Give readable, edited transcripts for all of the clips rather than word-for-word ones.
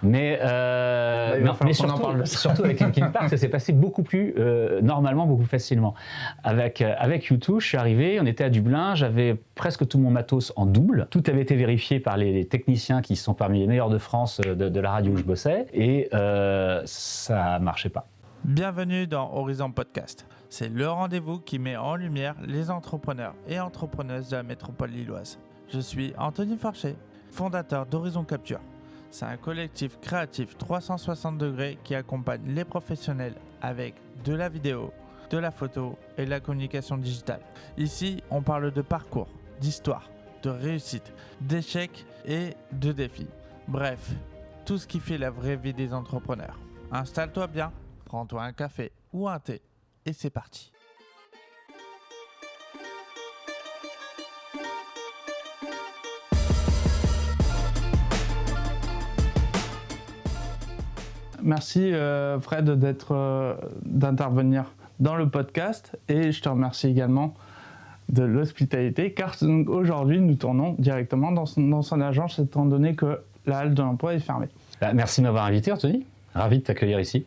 Mais surtout avec Linkin Park, ça s'est passé beaucoup plus normalement, beaucoup plus facilement. Avec U2, je suis arrivé, on était à Dublin, j'avais presque tout mon matos en double. Tout avait été vérifié par les techniciens qui sont parmi les meilleurs de France de la radio où je bossais, et ça marchait pas. Bienvenue dans Horizon Podcast. C'est le rendez-vous qui met en lumière les entrepreneurs et entrepreneuses de la métropole lilloise. Je suis Anthony Forchet, fondateur d'Horizon Capture. C'est un collectif créatif 360 degrés qui accompagne les professionnels avec de la vidéo, de la photo et de la communication digitale. Ici, on parle de parcours, d'histoire, de réussite, d'échecs et de défis. Bref, tout ce qui fait la vraie vie des entrepreneurs. Installe-toi bien, prends-toi un café ou un thé et c'est parti. Merci Fred d'intervenir dans le podcast, et je te remercie également de l'hospitalité, car aujourd'hui nous tournons directement dans son agence étant donné que la halle de l'emploi est fermée. Merci de m'avoir invité, Anthony. Ravi de t'accueillir ici.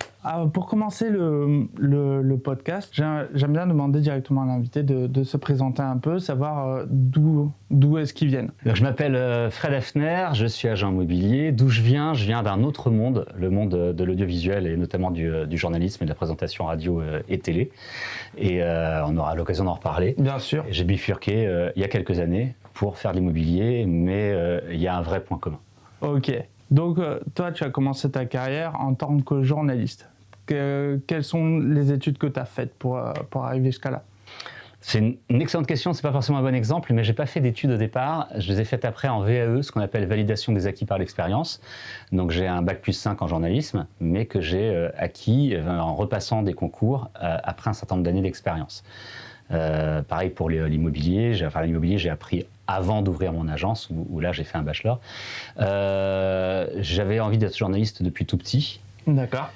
Pour commencer le podcast, j'aime bien demander directement à l'invité de se présenter un peu, savoir d'où est-ce qu'ils viennent. Donc, je m'appelle Fred Hafner, je suis agent immobilier. D'où je viens d'un autre monde, le monde de l'audiovisuel et notamment du journalisme et de la présentation radio et télé. Et on aura l'occasion d'en reparler. Bien sûr. J'ai bifurqué il y a quelques années pour faire de l'immobilier, mais il y a un vrai point commun. Ok. Donc, toi, tu as commencé ta carrière en tant que journaliste. Quelles sont les études que tu as faites pour arriver jusqu'à là ? C'est une excellente question, c'est pas forcément un bon exemple, mais j'ai pas fait d'études au départ. Je les ai faites après en VAE, ce qu'on appelle validation des acquis par l'expérience. Donc j'ai un bac plus 5 en journalisme, mais que j'ai acquis en repassant des concours après un certain nombre d'années d'expérience. Pareil pour l'immobilier, j'ai appris avant d'ouvrir mon agence, où là j'ai fait un bachelor. J'avais envie d'être journaliste depuis tout petit. D'accord.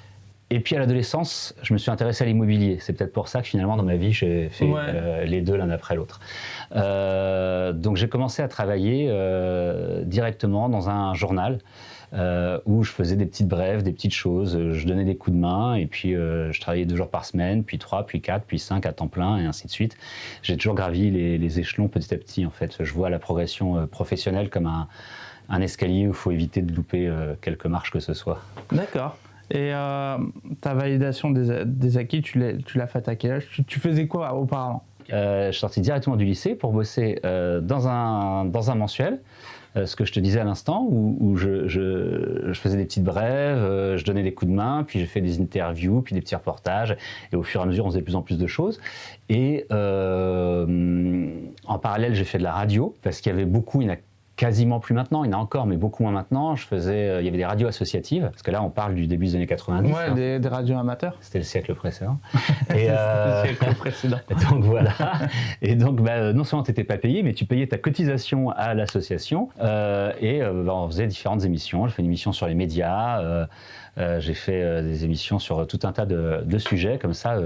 Et puis à l'adolescence, je me suis intéressé à l'immobilier. C'est peut-être pour ça que finalement dans ma vie, j'ai fait les deux l'un après l'autre. Donc j'ai commencé à travailler directement dans un journal où je faisais des petites brèves, des petites choses. Je donnais des coups de main et puis je travaillais 2 jours par semaine, puis 3, puis 4, puis 5 à temps plein et ainsi de suite. J'ai toujours gravi les échelons petit à petit en fait. Je vois la progression professionnelle comme un escalier où il faut éviter de louper quelques marches que ce soit. D'accord. Et ta validation des acquis, tu l'as faite à quel âge ? Tu faisais quoi auparavant ? Je suis sorti directement du lycée pour bosser dans un mensuel, ce que je te disais à l'instant, où je faisais des petites brèves, je donnais des coups de main, puis j'ai fait des interviews, puis des petits reportages, et au fur et à mesure on faisait de plus en plus de choses. Et en parallèle j'ai fait de la radio, parce qu'il y avait beaucoup, il y en a quasiment plus maintenant, il y en a encore, mais beaucoup moins maintenant. Il y avait des radios associatives, parce que là, on parle du début des années 90. Ouais, hein. des radios amateurs. C'était le siècle précédent. C'était le siècle précédent. Donc voilà. Et donc, non seulement tu n'étais pas payé, mais tu payais ta cotisation à l'association. On faisait différentes émissions. J'ai fait une émission sur les médias. J'ai fait des émissions sur tout un tas de sujets, comme ça,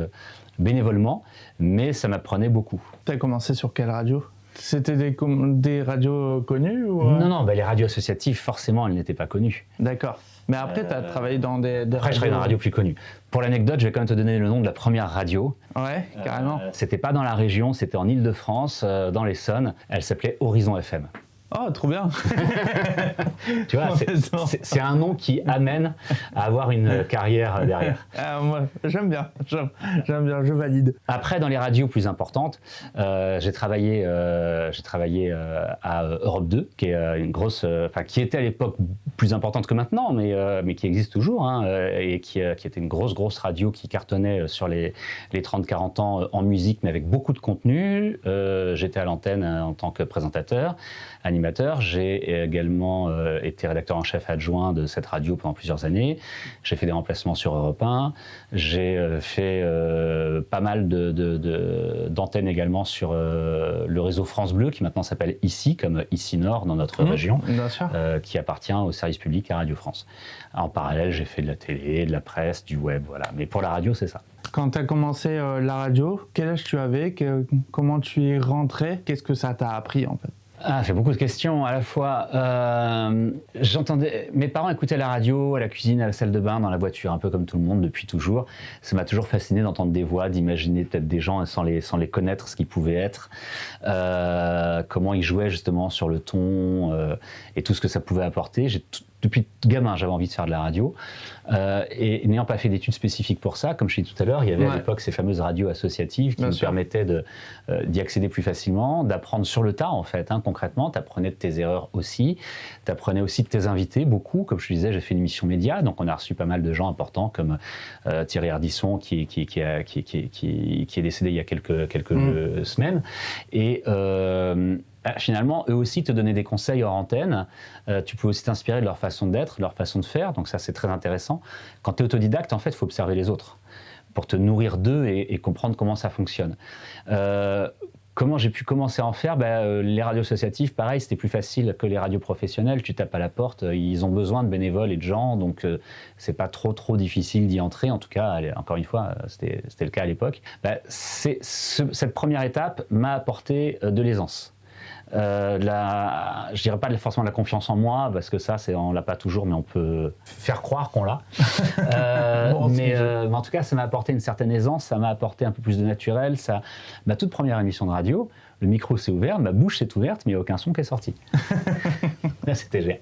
bénévolement. Mais ça m'apprenait beaucoup. Tu as commencé sur quelle radio ? C'était des radios connues ou Non, les radios associatives, forcément, elles n'étaient pas connues. D'accord. Mais après, tu as travaillé dans des Après, radios... je travaillais dans des radios plus connues. Pour l'anecdote, je vais quand même te donner le nom de la première radio. Ouais, carrément. C'était pas dans la région, c'était en Île-de-France, dans l'Essonne. Elle s'appelait Horizon FM. Oh, trop bien. Tu vois, c'est un nom qui amène à avoir une carrière derrière. Moi, j'aime bien, je valide. Après, dans les radios plus importantes, j'ai travaillé à Europe 2, qui est une grosse, qui était à l'époque plus importante que maintenant, mais qui existe toujours, hein, et qui était une grosse radio qui cartonnait sur les 30-40 ans en musique, mais avec beaucoup de contenu. J'étais à l'antenne en tant que présentateur, animateur. J'ai également été rédacteur en chef adjoint de cette radio pendant plusieurs années. J'ai fait des remplacements sur Europe 1. J'ai fait pas mal d'antennes également sur le réseau France Bleu, qui maintenant s'appelle ICI, comme ICI Nord dans notre région, qui appartient au service public à Radio France. En parallèle, j'ai fait de la télé, de la presse, du web, voilà. Mais pour la radio, c'est ça. Quand tu as commencé la radio, quel âge tu avais ? Comment tu y es rentré ? Qu'est-ce que ça t'a appris en fait ? J'ai beaucoup de questions à la fois. Mes parents écoutaient la radio à la cuisine, à la salle de bain, dans la voiture, un peu comme tout le monde depuis toujours. Ça m'a toujours fasciné d'entendre des voix, d'imaginer peut-être des gens sans les connaître ce qu'ils pouvaient être, comment ils jouaient justement sur le ton et tout ce que ça pouvait apporter. Depuis gamin, j'avais envie de faire de la radio. Et n'ayant pas fait d'études spécifiques pour ça, comme je l'ai dit tout à l'heure, il y avait à l'époque ces fameuses radios associatives qui nous permettaient d'y accéder plus facilement, d'apprendre sur le tas en fait, concrètement. Tu apprenais de tes erreurs aussi, tu apprenais aussi de tes invités, beaucoup. Comme je te disais, j'ai fait une émission média, donc on a reçu pas mal de gens importants comme Thierry Ardisson qui est décédé il y a quelques semaines. Et finalement, eux aussi te donnaient des conseils hors antenne. Tu peux aussi t'inspirer de leur façon d'être, de leur façon de faire. Donc ça, c'est très intéressant. Quand tu es autodidacte, en fait, il faut observer les autres pour te nourrir d'eux et comprendre comment ça fonctionne. Comment j'ai pu commencer à en faire ? Les radios associatives, pareil, c'était plus facile que les radios professionnelles. Tu tapes à la porte, ils ont besoin de bénévoles et de gens, donc c'est pas trop difficile d'y entrer. En tout cas, encore une fois, c'était le cas à l'époque. Cette première étape m'a apporté de l'aisance. Je dirais pas forcément la confiance en moi, parce que ça, on l'a pas toujours, mais on peut faire croire qu'on l'a. Mais en tout cas, ça m'a apporté une certaine aisance, ça m'a apporté un peu plus de naturel. Ma toute première émission de radio, le micro s'est ouvert, ma bouche s'est ouverte, mais il n'y a aucun son qui est sorti. C'était génial.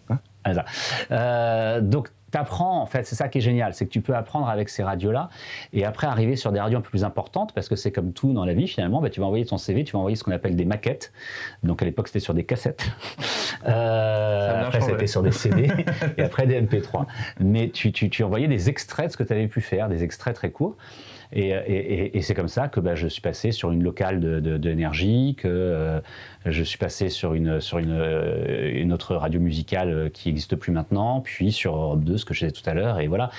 Donc, t'apprends, en fait, c'est ça qui est génial, c'est que tu peux apprendre avec ces radios-là et après arriver sur des radios un peu plus importantes, parce que c'est comme tout dans la vie finalement, tu vas envoyer ton CV, tu vas envoyer ce qu'on appelle des maquettes. Donc à l'époque c'était sur des cassettes, après c'était sur des CD et après des MP3. Mais tu envoyais des extraits de ce que tu avais pu faire, des extraits très courts. Et c'est comme ça que je suis passé sur une locale d'énergie, que je suis passé sur une autre radio musicale qui n'existe plus maintenant, puis sur Europe 2, ce que je disais tout à l'heure. Et voilà,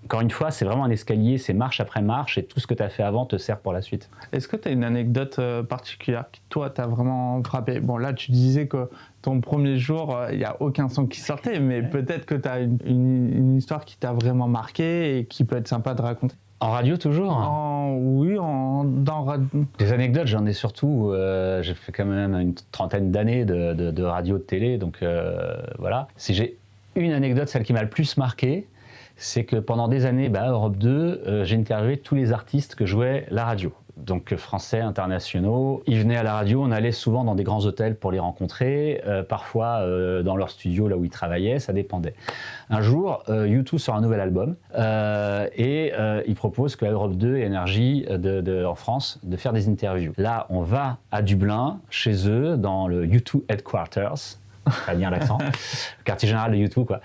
encore une fois, c'est vraiment un escalier, c'est marche après marche, et tout ce que tu as fait avant te sert pour la suite. Est-ce que tu as une anecdote particulière qui, toi, t'a vraiment frappé ? Bon, là, tu disais que ton premier jour, il n'y a aucun son qui sortait, mais peut-être que tu as une histoire qui t'a vraiment marqué et qui peut être sympa de raconter. En radio toujours ? Oui, dans radio. Des anecdotes, j'en ai surtout. J'ai fait quand même une trentaine d'années de radio, de télé, donc voilà. Si j'ai une anecdote, celle qui m'a le plus marqué, c'est que pendant des années, à Europe 2, j'ai interviewé tous les artistes que jouait la radio. Donc français, internationaux. Ils venaient à la radio, on allait souvent dans des grands hôtels pour les rencontrer, parfois dans leur studio, là où ils travaillaient, ça dépendait. Un jour, U2 sort un nouvel album et ils proposent qu'à Europe 2 et Énergie en France de faire des interviews. Là, on va à Dublin, chez eux, dans le U2 Headquarters. Très bien l'accent, quartier général de U2 quoi.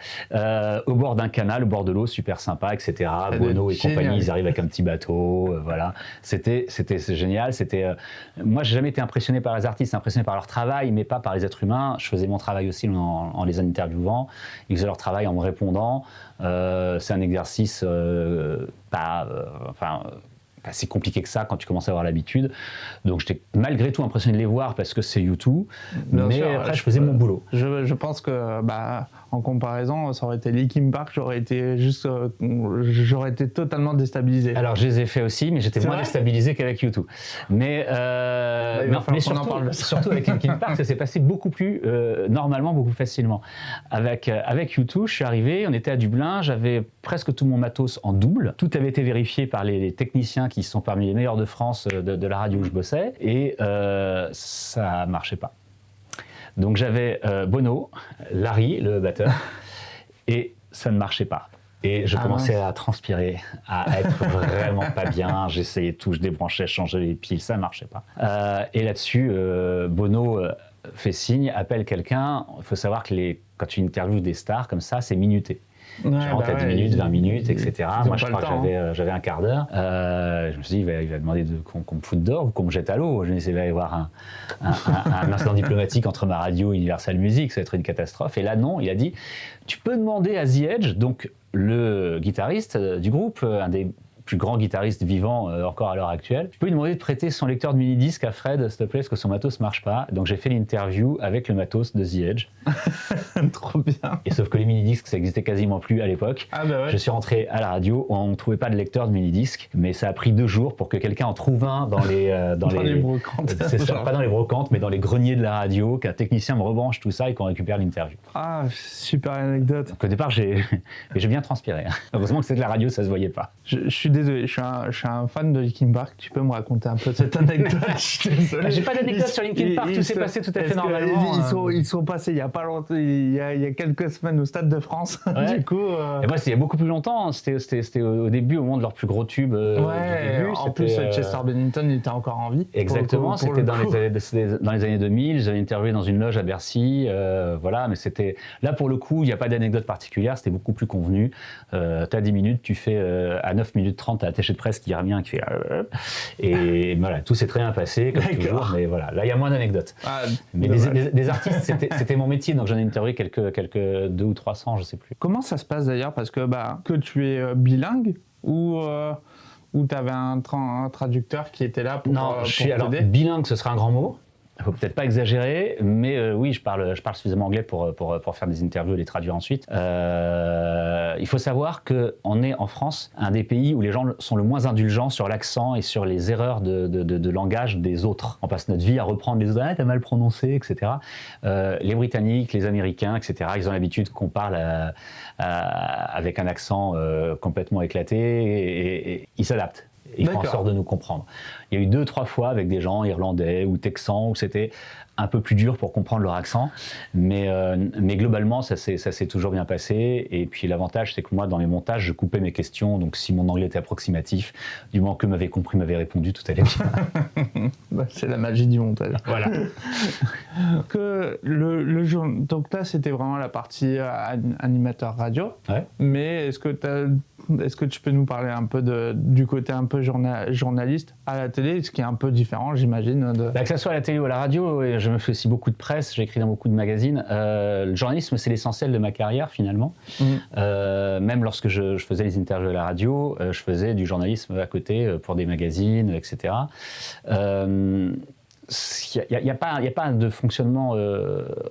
Au bord d'un canal, au bord de l'eau, super sympa, etc. Bono et compagnie, ils arrivent avec un petit bateau, voilà. C'est génial. Moi, j'ai jamais été impressionné par les artistes, impressionné par leur travail, mais pas par les êtres humains. Je faisais mon travail aussi en les interviewant. Ils faisaient leur travail en me répondant. C'est un exercice pas si compliqué que ça quand tu commences à avoir l'habitude. Donc j'étais malgré tout impressionné de les voir parce que c'est U2, mais après je faisais mon boulot. Je pense que en comparaison, ça aurait été Linkin Park, j'aurais été totalement déstabilisé. Alors je les ai fait aussi, mais j'étais moins déstabilisé qu'avec U2. Mais surtout avec Linkin Park, ça s'est passé beaucoup plus normalement, beaucoup plus facilement. Avec U2, je suis arrivé, on était à Dublin, j'avais presque tout mon matos en double. Tout avait été vérifié par les techniciens qui sont parmi les meilleurs de France de la radio où je bossais, et ça marchait pas. Donc j'avais Bono, Larry, le batteur, et ça ne marchait pas. Et je commençais à transpirer, à être vraiment pas bien. J'essayais tout, je débranchais, je changeais les piles, ça ne marchait pas. Et là-dessus, Bono fait signe, appelle quelqu'un. Il faut savoir que quand tu interviews des stars comme ça, c'est minuté. Genre t'as 10 minutes, 20 minutes, etc. Moi, je crois que j'avais un quart d'heure. Je me suis dit, il va demander qu'on me foute dehors ou qu'on me jette à l'eau. Je me suis dit, il va y avoir un incident diplomatique entre ma radio et Universal Music, ça va être une catastrophe. Et là, non, il a dit, tu peux demander à The Edge, donc le guitariste du groupe, un des plus grands guitaristes vivants encore à l'heure actuelle. Je peux lui demander de prêter son lecteur de mini-disque à Fred, s'il te plaît, parce que son matos marche pas. Donc j'ai fait l'interview avec le matos de The Edge. Trop bien. Et sauf que les mini-disques, ça existait quasiment plus à l'époque. Ah bah ouais. Je suis rentré à la radio, on ne trouvait pas de lecteur de mini-disques, mais ça a pris 2 jours pour que quelqu'un en trouve un dans les brocantes. C'est ça, pas dans les brocantes, mais dans les greniers de la radio, qu'un technicien me rebranche tout ça et qu'on récupère l'interview. Ah, super anecdote. Donc au départ, j'ai bien transpiré. Heureusement que c'est de la radio, ça se voyait pas. Je suis désolé, je suis un fan de Linkin Park. Tu peux me raconter un peu cette anecdote? Je suis désolé. J'ai pas d'anecdote sur Linkin Park, tout s'est passé tout à fait normalement. Ils sont passés il y a pas longtemps, il y a quelques semaines au Stade de France. Ouais. Du coup. Et moi, c'était il y a beaucoup plus longtemps. C'était au début, au moment de leur plus gros tube. Ouais. Début, en plus, Chester Bennington était encore en vie. Exactement. C'était dans les années 2000. J'avais interviewé dans une loge à Bercy. Voilà, mais c'était là pour le coup, il n'y a pas d'anecdote particulière. C'était beaucoup plus convenu. T'as 10 minutes, tu fais à 9 minutes 30, t'as l'attaché de presse qui revient, qui fait et voilà, tout s'est très bien passé comme toujours. Mais voilà, là il y a moins d'anecdotes. Mais des artistes, c'était mon métier, donc j'en ai interviewé quelques 200 ou 300, je sais plus. Comment ça se passe d'ailleurs, parce que tu es bilingue ou tu avais un traducteur qui était là pour t'aider? Alors bilingue, ce serait un grand mot. Il ne faut peut-être pas exagérer, mais oui, je parle suffisamment anglais pour faire des interviews et les traduire ensuite. Il faut savoir qu'on est en France un des pays où les gens sont le moins indulgents sur l'accent et sur les erreurs de langage des autres. On passe notre vie à reprendre les autres, t'as mal prononcé, etc. Les Britanniques, les Américains, etc., ils ont l'habitude qu'on parle avec un accent complètement éclaté et ils s'adaptent. Ils font en sorte de nous comprendre. Il y a eu 2-3 fois avec des gens irlandais ou texans où c'était un peu plus dur pour comprendre leur accent, mais globalement ça s'est toujours bien passé. Et puis l'avantage, c'est que moi dans les montages, je coupais mes questions, donc si mon anglais était approximatif, du moment que m'avait compris, m'avait répondu, tout allait bien. C'est la magie du montage. Voilà. Donc là, c'était vraiment la partie animateur radio. Ouais. Mais est-ce que tu peux nous parler un peu du côté un peu journaliste à la télé, ce qui est un peu différent, j'imagine Que ça soit à la télé ou à la radio, je me fais aussi beaucoup de presse, j'ai écrit dans beaucoup de magazines. Le journalisme, c'est l'essentiel de ma carrière, finalement. Même lorsque je faisais les interviews à la radio, je faisais du journalisme à côté pour des magazines, etc. Il n'y a pas de fonctionnement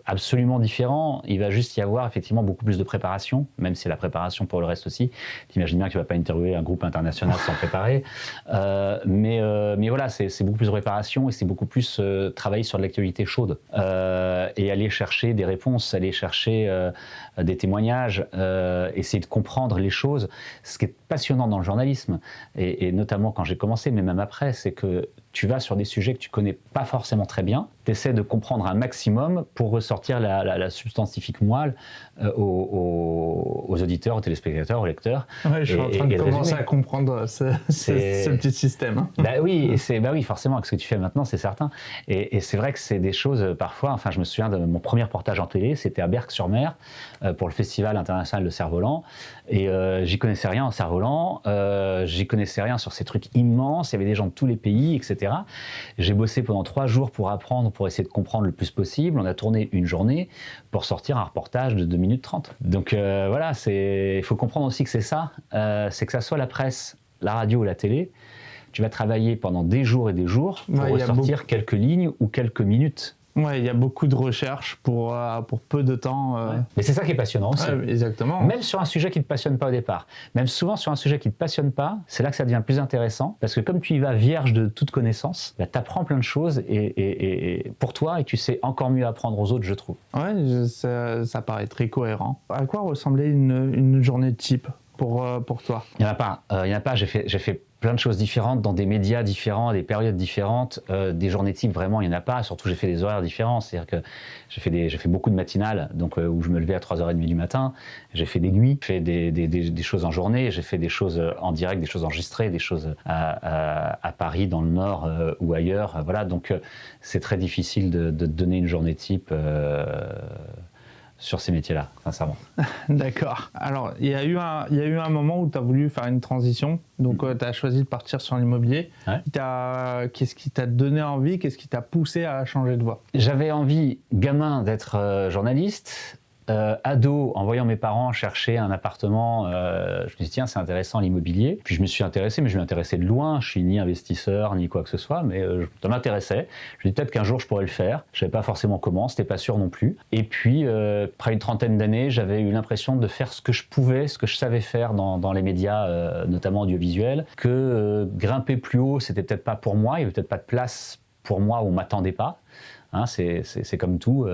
absolument différent. Il va juste y avoir effectivement beaucoup plus de préparation, même si la préparation pour le reste aussi. T'imagines bien que tu ne vas pas interviewer un groupe international sans préparer. Mais voilà, c'est beaucoup plus de préparation et c'est beaucoup plus travailler sur de l'actualité chaude. Et aller chercher des réponses, aller chercher des témoignages, essayer de comprendre les choses. Ce qui est passionnant dans le journalisme, et notamment quand j'ai commencé, mais même après, c'est que tu vas sur des sujets que tu connais pas forcément très bien, tu essaies de comprendre un maximum pour ressortir la substantifique moelle aux auditeurs, aux téléspectateurs, aux lecteurs. Ouais, je suis en train de commencer à comprendre ce petit système. Hein. Oui, forcément, avec ce que tu fais maintenant, c'est certain. Et c'est vrai que c'est des choses, parfois, enfin, je me souviens de mon premier reportage en télé, c'était à Berck-sur-Mer, pour le Festival international de cerf-volant. Et j'y connaissais rien en cerf-volant, j'y connaissais rien sur ces trucs immenses, il y avait des gens de tous les pays, etc. J'ai bossé pendant 3 jours pour apprendre, pour essayer de comprendre le plus possible. On a tourné une journée pour sortir un reportage de 2 minutes 30. Donc voilà, il faut comprendre aussi que c'est ça, c'est que ça soit la presse, la radio ou la télé, tu vas travailler pendant des jours et des jours pour ressortir quelques lignes ou quelques minutes. Ouais, il y a beaucoup de recherches pour peu de temps. Ouais. Mais c'est ça qui est passionnant aussi. Ouais, exactement. Même sur un sujet qui ne te passionne pas au départ. Même souvent sur un sujet qui ne te passionne pas, c'est là que ça devient plus intéressant. Parce que comme tu y vas vierge de toute connaissance, bah, tu apprends plein de choses et pour toi, et tu sais encore mieux apprendre aux autres, je trouve. Ouais, ça paraît très cohérent. À quoi ressemblait une journée type pour toi? Il n'y en a pas. J'ai fait plein de choses différentes dans des médias différents, à des périodes différentes, des journées types vraiment il n'y en a pas, surtout j'ai fait des horaires différents, c'est-à-dire que j'ai fait beaucoup de matinales, donc où je me levais à 3h30 du matin, j'ai fait des nuits, j'ai fait des choses en journée, j'ai fait des choses en direct, des choses enregistrées, des choses à Paris, dans le Nord ou ailleurs, voilà, donc c'est très difficile de donner une journée type sur ces métiers-là, sincèrement. D'accord. Alors, il y a eu un moment où tu as voulu faire une transition, donc tu as choisi de partir sur l'immobilier. Ouais. Qu'est-ce qui t'a donné envie, qu'est-ce qui t'a poussé à changer de voie? J'avais envie, gamin, d'être journaliste. ado, en voyant mes parents chercher un appartement, je me suis dit tiens, c'est intéressant l'immobilier. Puis je me suis intéressé, mais je m'y intéressais de loin. Je suis ni investisseur ni quoi que ce soit, mais ça m'intéressait. Je me dis peut-être qu'un jour je pourrais le faire. Je savais pas forcément comment, c'était pas sûr non plus. Et puis après une trentaine d'années, j'avais eu l'impression de faire ce que je pouvais, ce que je savais faire dans les médias, notamment audiovisuels, que grimper plus haut, c'était peut-être pas pour moi. Il y avait peut-être pas de place pour moi où on m'attendait pas. Hein, c'est comme tout,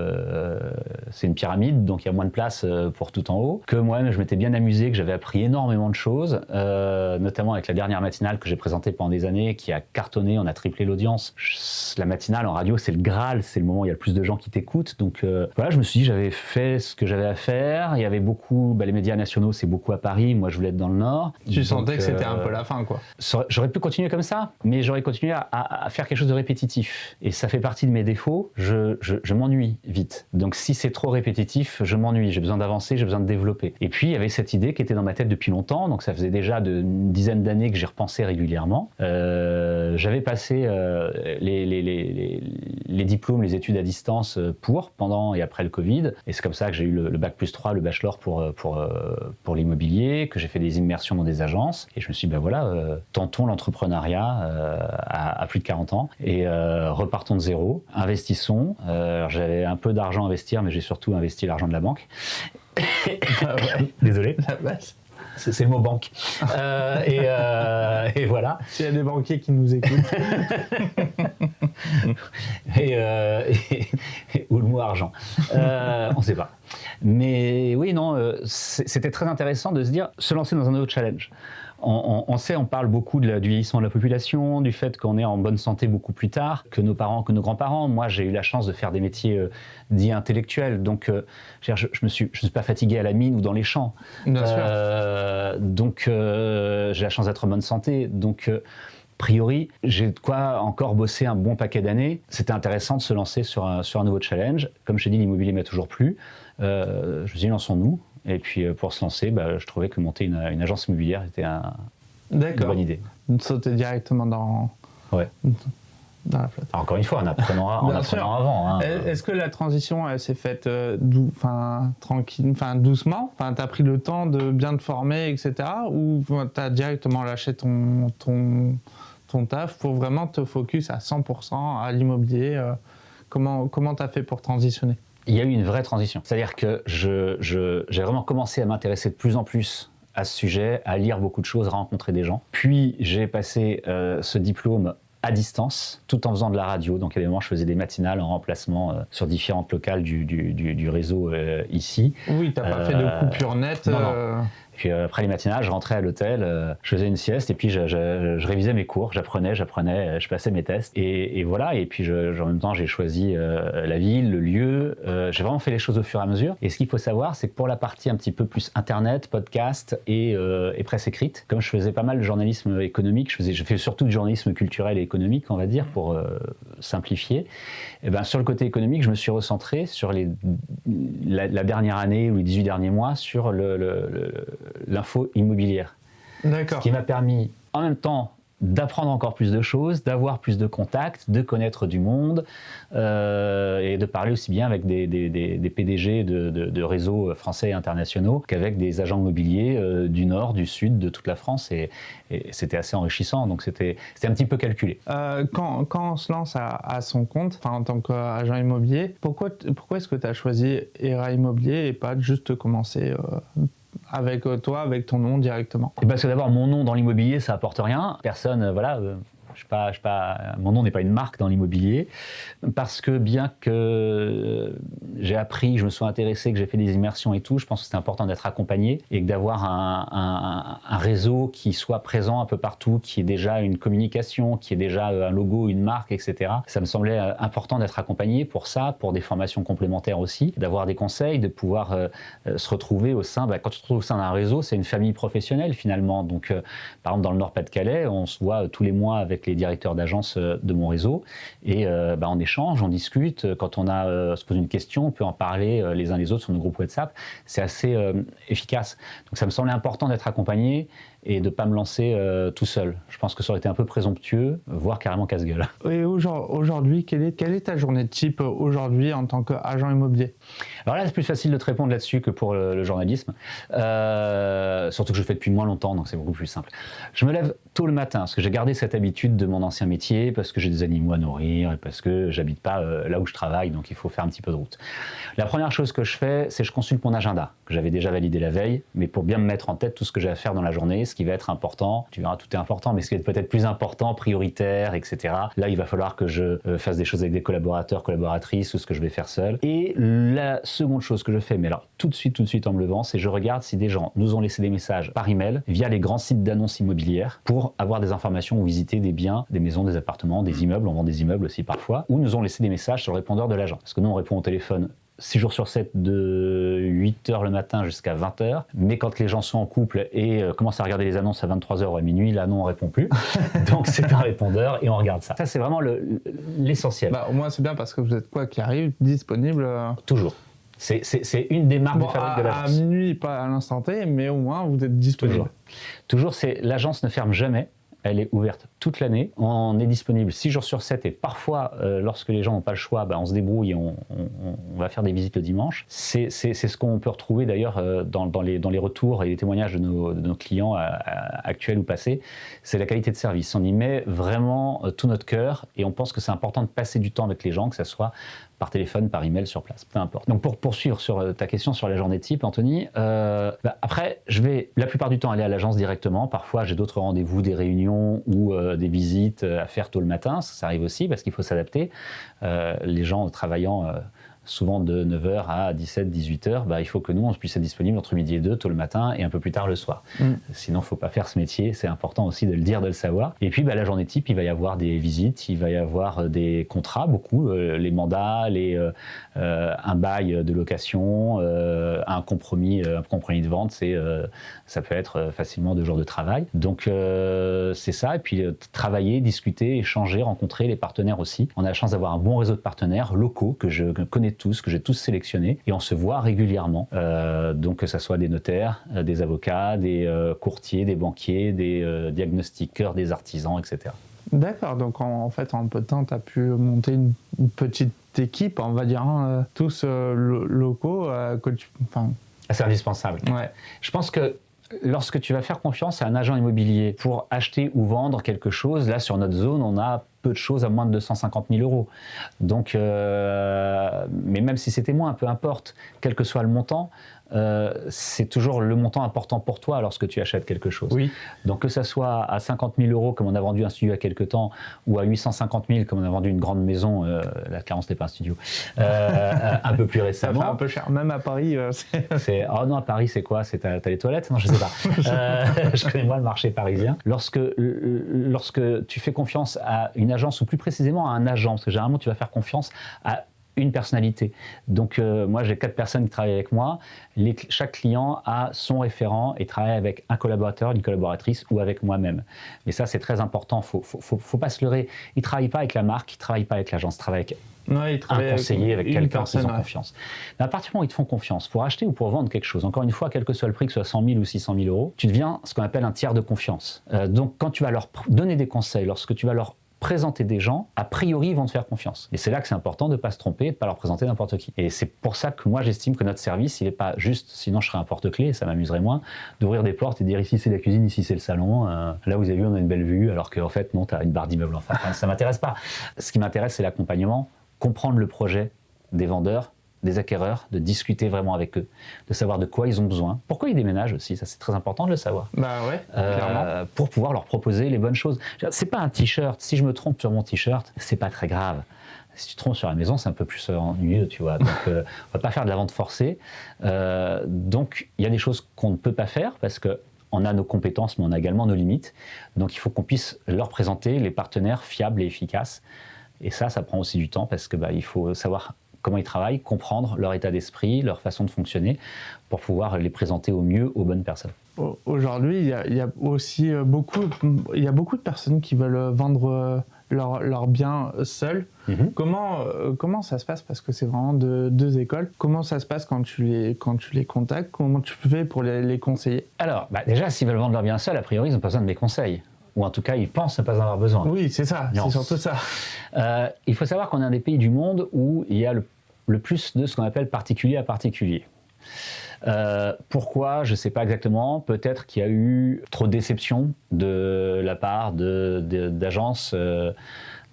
c'est une pyramide, donc il y a moins de place pour tout en haut. Que moi-même, je m'étais bien amusé, que j'avais appris énormément de choses, notamment avec la dernière matinale que j'ai présentée pendant des années, qui a cartonné, on a triplé l'audience. La matinale en radio, c'est le Graal, c'est le moment où il y a le plus de gens qui t'écoutent. Donc voilà, je me suis dit, j'avais fait ce que j'avais à faire. Il y avait beaucoup, les médias nationaux, c'est beaucoup à Paris. Moi, je voulais être dans le Nord. Tu sentais que c'était un peu la fin, quoi. J'aurais pu continuer comme ça, mais j'aurais continué à faire quelque chose de répétitif. Et ça fait partie de mes défauts. Je m'ennuie vite. Donc si c'est trop répétitif, je m'ennuie. J'ai besoin d'avancer, j'ai besoin de développer. Et puis il y avait cette idée qui était dans ma tête depuis longtemps. Donc ça faisait déjà une dizaine d'années que j'y repensais régulièrement. J'avais passé les diplômes, les études à distance pendant et après le Covid. Et c'est comme ça que j'ai eu le bac+3, le bachelor pour l'immobilier, que j'ai fait des immersions dans des agences. Et je me suis dit, tentons l'entrepreneuriat à plus de 40 ans et repartons de zéro, investissons. J'avais un peu d'argent à investir, mais j'ai surtout investi l'argent de la banque. Désolé. C'est le mot banque. Et voilà. S'il y a des banquiers qui nous écoutent. Ou le mot argent. On ne sait pas. Mais oui, non, c'était très intéressant de se dire, se lancer dans un nouveau challenge. On parle beaucoup du vieillissement de la population, du fait qu'on est en bonne santé beaucoup plus tard que nos parents, que nos grands-parents. Moi, j'ai eu la chance de faire des métiers dits intellectuels, donc je me suis pas fatigué à la mine ou dans les champs. Bien sûr. Donc, j'ai la chance d'être en bonne santé. Donc, a priori, j'ai de quoi encore bosser un bon paquet d'années. C'était intéressant de se lancer sur un nouveau challenge. Comme je t'ai dit, l'immobilier m'a toujours plu. Je me suis dit, lançons-nous. Et puis pour se lancer, je trouvais que monter une agence immobilière était une bonne idée. Sauter directement dans la flotte. Encore une fois, en apprenant avant. Hein. Est-ce que la transition elle s'est faite tranquille, doucement, tu as pris le temps de bien te former, etc. Ou tu as directement lâché ton taf pour vraiment te focus à 100% à l'immobilier Comment tu as fait pour transitionner ? Il y a eu une vraie transition. C'est-à-dire que j'ai vraiment commencé à m'intéresser de plus en plus à ce sujet, à lire beaucoup de choses, à rencontrer des gens. Puis j'ai passé ce diplôme à distance, tout en faisant de la radio. Donc évidemment, je faisais des matinales en remplacement sur différentes locales du réseau ici. Oui, tu n'as pas fait de coupure nette. Non. Puis après les matinales, je rentrais à l'hôtel, je faisais une sieste et puis je révisais mes cours, j'apprenais, je passais mes tests et voilà. Et puis en même temps, j'ai choisi la ville, le lieu. J'ai vraiment fait les choses au fur et à mesure. Et ce qu'il faut savoir, c'est que pour la partie un petit peu plus internet, podcast et presse écrite, comme je faisais pas mal de journalisme économique, je fais surtout du journalisme culturel et économique, on va dire, pour simplifier. Et sur le côté économique, je me suis recentré sur la dernière année ou les 18 derniers mois sur l'info immobilière. D'accord. Ce qui m'a permis en même temps d'apprendre encore plus de choses, d'avoir plus de contacts, de connaître du monde et de parler aussi bien avec des PDG de réseaux français et internationaux qu'avec des agents immobiliers du nord, du sud, de toute la France et c'était assez enrichissant, donc c'était un petit peu calculé. Quand on se lance à son compte, en tant qu'agent immobilier, pourquoi est-ce que tu as choisi ERA Immobilier et pas juste commencer avec toi, avec ton nom directement? Parce que d'abord, mon nom dans l'immobilier, ça apporte rien. Personne, mon nom n'est pas une marque dans l'immobilier. Parce que bien que j'ai appris, je me sois intéressé, que j'ai fait des immersions et tout, je pense que c'est important d'être accompagné et d'avoir un réseau qui soit présent un peu partout, qui ait déjà une communication, qui ait déjà un logo, une marque, etc. Ça me semblait important d'être accompagné pour ça, pour des formations complémentaires aussi, d'avoir des conseils, de pouvoir se retrouver au sein, quand tu te retrouves au sein d'un réseau, c'est une famille professionnelle finalement. Donc, par exemple, dans le Nord-Pas-de-Calais, on se voit tous les mois avec les directeurs d'agence de mon réseau et on échange, on discute. Quand on se pose une question, on peut en parler les uns les autres sur nos groupes WhatsApp. C'est assez efficace. Donc ça me semblait important d'être accompagné et de ne pas me lancer tout seul. Je pense que ça aurait été un peu présomptueux, voire carrément casse-gueule. Et aujourd'hui, quelle est ta journée type aujourd'hui en tant qu'agent immobilier? Alors là, c'est plus facile de te répondre là-dessus que pour le journalisme. Surtout que je le fais depuis moins longtemps, donc c'est beaucoup plus simple. Je me lève tôt le matin, parce que j'ai gardé cette habitude de mon ancien métier, parce que j'ai des animaux à nourrir, et parce que j'habite pas là où je travaille, donc il faut faire un petit peu de route. La première chose que je fais, c'est que je consulte mon agenda, que j'avais déjà validé la veille, mais pour bien me mettre en tête tout ce que j'ai à faire dans la journée, ce qui va être important. Tu verras, tout est important, mais ce qui est peut-être plus important, prioritaire, etc. Là, il va falloir que je fasse des choses avec des collaborateurs, collaboratrices, ou ce que je vais faire seul. Et la seconde chose que je fais, mais alors tout de suite en me levant, c'est que je regarde si des gens nous ont laissé des messages par email via les grands sites d'annonces immobilières pour avoir des informations ou visiter des biens, des maisons, des appartements, des immeubles, on vend des immeubles aussi parfois, ou nous ont laissé des messages sur le répondeur de l'agent. Parce que nous, on répond au téléphone 6 jours sur 7 de 8h le matin jusqu'à 20h. Mais quand les gens sont en couple et commencent à regarder les annonces à 23h ou à minuit, là, non, on répond plus. Donc, c'est un répondeur et on regarde ça. Ça, c'est vraiment l'essentiel. Au moins, c'est bien parce que vous êtes quoi qui arrive, disponible Toujours. C'est une des marques de fabrique de l'agence. À minuit, pas à l'instant T, mais au moins, vous êtes disponible. Toujours, l'agence ne ferme jamais. Elle est ouverte toute l'année. On est disponible 6 jours sur 7 et parfois, lorsque les gens n'ont pas le choix, on se débrouille et on va faire des visites le dimanche. C'est ce qu'on peut retrouver d'ailleurs dans les retours et les témoignages de nos clients actuels ou passés. C'est la qualité de service. On y met vraiment tout notre cœur et on pense que c'est important de passer du temps avec les gens, que ce soit par téléphone, par email, sur place, peu importe. Donc pour poursuivre sur ta question sur la journée type, Anthony, après, je vais la plupart du temps aller à l'agence directement. Parfois, j'ai d'autres rendez-vous, des réunions ou des visites à faire tôt le matin. Ça arrive aussi parce qu'il faut s'adapter. Les gens travaillant souvent de 9h à 17, 18h, il faut que nous, on puisse être disponible entre midi et 2, tôt le matin et un peu plus tard le soir. Sinon, il ne faut pas faire ce métier. C'est important aussi de le dire, de le savoir. Et puis, la journée type, il va y avoir des visites, il va y avoir des contrats, beaucoup, les mandats, un bail de location, un compromis de vente, ça peut être facilement 2 jours de travail. Donc, c'est ça. Et puis, travailler, discuter, échanger, rencontrer les partenaires aussi. On a la chance d'avoir un bon réseau de partenaires locaux que je connais tous, que j'ai tous sélectionnés, et on se voit régulièrement. Donc que ce soit des notaires, des avocats, des courtiers, des banquiers, des diagnostiqueurs, des artisans, etc. D'accord, donc en fait en peu de temps tu as pu monter une petite équipe, on va dire, tous locaux. C'est indispensable. Ouais. Je pense que lorsque tu vas faire confiance à un agent immobilier pour acheter ou vendre quelque chose, là sur notre zone, on a peu de choses à moins de 250 000 euros. Donc, mais même si c'était moins, peu importe, quel que soit le montant, c'est toujours le montant important pour toi lorsque tu achètes quelque chose. Oui. Donc que ça soit à 50 000 euros comme on a vendu un studio il y a quelques temps, ou à 850 000 comme on a vendu une grande maison, là clairement c'était pas un studio, un peu plus récemment. Ça fait un peu cher, même à Paris. Oh non, à Paris c'est quoi? T'as les toilettes? Non, je sais pas. Je connais moins le marché parisien. Lorsque tu fais confiance à une agence, ou plus précisément à un agent, parce que généralement tu vas faire confiance à une personnalité. Donc moi j'ai 4 personnes qui travaillent avec moi. Chaque client a son référent et travaille avec un collaborateur, une collaboratrice ou avec moi-même. Mais ça c'est très important, faut pas se leurrer. Ils ne travaillent pas avec la marque, ils ne travaillent pas avec l'agence, ils travaillent avec un conseiller, avec quelqu'un qui ont confiance. Mais à partir du moment où ils te font confiance pour acheter ou pour vendre quelque chose, encore une fois, quel que soit le prix, que ce soit 100 000 ou 600 000 euros, tu deviens ce qu'on appelle un tiers de confiance. Donc quand tu vas leur donner des conseils, lorsque tu vas leur présenter des gens, a priori, ils vont te faire confiance. Et c'est là que c'est important de ne pas se tromper, de ne pas leur présenter n'importe qui. Et c'est pour ça que moi, j'estime que notre service, il n'est pas juste, sinon je serais un porte-clés, et ça m'amuserait moins, d'ouvrir des portes et de dire ici c'est la cuisine, ici c'est le salon, là vous avez vu, on a une belle vue, alors qu'en fait, non, tu as une barre d'immeuble en face. Ça ne m'intéresse pas. Ce qui m'intéresse, c'est l'accompagnement, comprendre le projet des vendeurs, des acquéreurs, de discuter vraiment avec eux, de savoir de quoi ils ont besoin, pourquoi ils déménagent aussi, ça c'est très important de le savoir. Clairement. Pour pouvoir leur proposer les bonnes choses. C'est pas un t-shirt, si je me trompe sur mon t-shirt, c'est pas très grave. Si tu te trompes sur la maison, c'est un peu plus ennuyeux, tu vois. Donc, on va pas faire de la vente forcée. Donc, il y a des choses qu'on ne peut pas faire parce que on a nos compétences, mais on a également nos limites. Donc, il faut qu'on puisse leur présenter les partenaires fiables et efficaces. Et ça prend aussi du temps parce que il faut savoir comment ils travaillent, comprendre leur état d'esprit, leur façon de fonctionner, pour pouvoir les présenter au mieux aux bonnes personnes. Aujourd'hui, il y a aussi beaucoup de personnes qui veulent vendre leur bien seuls. Comment ça se passe? Parce que c'est vraiment deux écoles. Comment ça se passe quand tu les contactes? Comment tu fais pour les conseiller? Alors, déjà, s'ils veulent vendre leur bien seuls, a priori, ils n'ont pas besoin de mes conseils. Ou en tout cas, ils pensent ne pas en avoir besoin. Oui, c'est ça, Non. c'est surtout ça. Il faut savoir qu'on est un des pays du monde où il y a le plus de ce qu'on appelle particulier à particulier. Pourquoi? Je ne sais pas exactement. Peut-être qu'il y a eu trop de déception de la part d'agences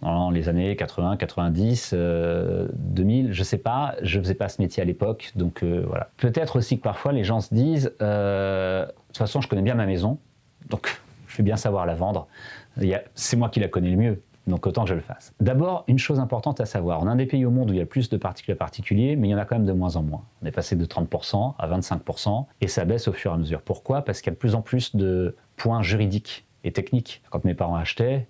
dans les années 80, 90, 2000. Je ne sais pas. Je ne faisais pas ce métier à l'époque. Donc voilà. Peut-être aussi que parfois les gens se disent de toute façon, je connais bien ma maison. Donc je vais bien savoir la vendre. C'est moi qui la connais le mieux. Donc autant que je le fasse. D'abord, une chose importante à savoir, on a un des pays au monde où il y a plus de particuliers à particuliers, mais il y en a quand même de moins en moins. On est passé de 30% à 25%, et ça baisse au fur et à mesure. Pourquoi? Parce qu'il y a de plus en plus de points juridiques et techniques. Quand mes parents achetaient,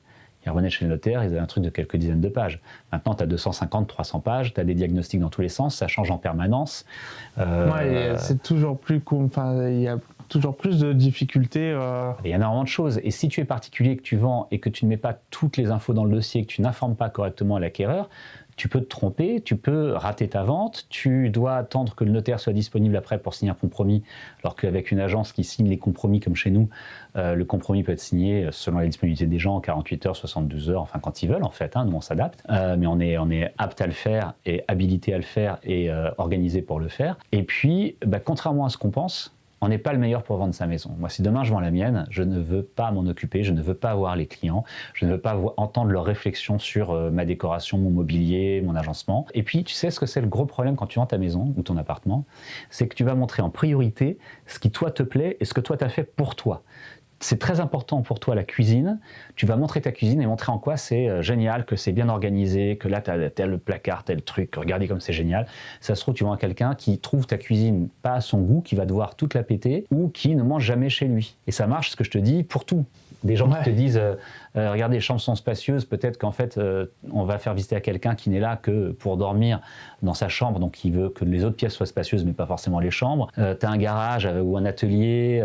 ils revenaient chez le notaire, ils avaient un truc de quelques dizaines de pages. Maintenant, tu as 250, 300 pages, tu as des diagnostics dans tous les sens, ça change en permanence. Ouais, c'est toujours plus cool. Enfin, il y a toujours plus de difficultés. Il y a énormément de choses. Et si tu es particulier, que tu vends et que tu ne mets pas toutes les infos dans le dossier, que tu n'informes pas correctement l'acquéreur, tu peux te tromper, tu peux rater ta vente, tu dois attendre que le notaire soit disponible après pour signer un compromis, alors qu'avec une agence qui signe les compromis comme chez nous, le compromis peut être signé selon la disponibilité des gens en 48 heures, 72 heures, enfin quand ils veulent en fait, nous on s'adapte, mais on est apte à le faire et habilité à le faire et organisé pour le faire. Et puis, contrairement à ce qu'on pense, on n'est pas le meilleur pour vendre sa maison. Moi, si demain je vends la mienne, je ne veux pas m'en occuper, je ne veux pas voir les clients, je ne veux pas entendre leurs réflexions sur ma décoration, mon mobilier, mon agencement. Et puis, tu sais ce que c'est le gros problème quand tu vends ta maison ou ton appartement? C'est que tu vas montrer en priorité ce qui toi te plaît et ce que toi t'as fait pour toi. C'est très important pour toi la cuisine. Tu vas montrer ta cuisine et montrer en quoi c'est génial, que c'est bien organisé, que là tu as tel placard, tel truc, regardez comme c'est génial. Ça se trouve, tu vends à quelqu'un qui trouve ta cuisine pas à son goût, qui va devoir toute la péter ou qui ne mange jamais chez lui. Et ça marche, ce que je te dis, pour tout. Des gens qui te disent regardez, les chambres sont spacieuses, peut-être qu'en fait on va faire visiter à quelqu'un qui n'est là que pour dormir dans sa chambre, donc il veut que les autres pièces soient spacieuses mais pas forcément les chambres. Tu as un garage ou un atelier,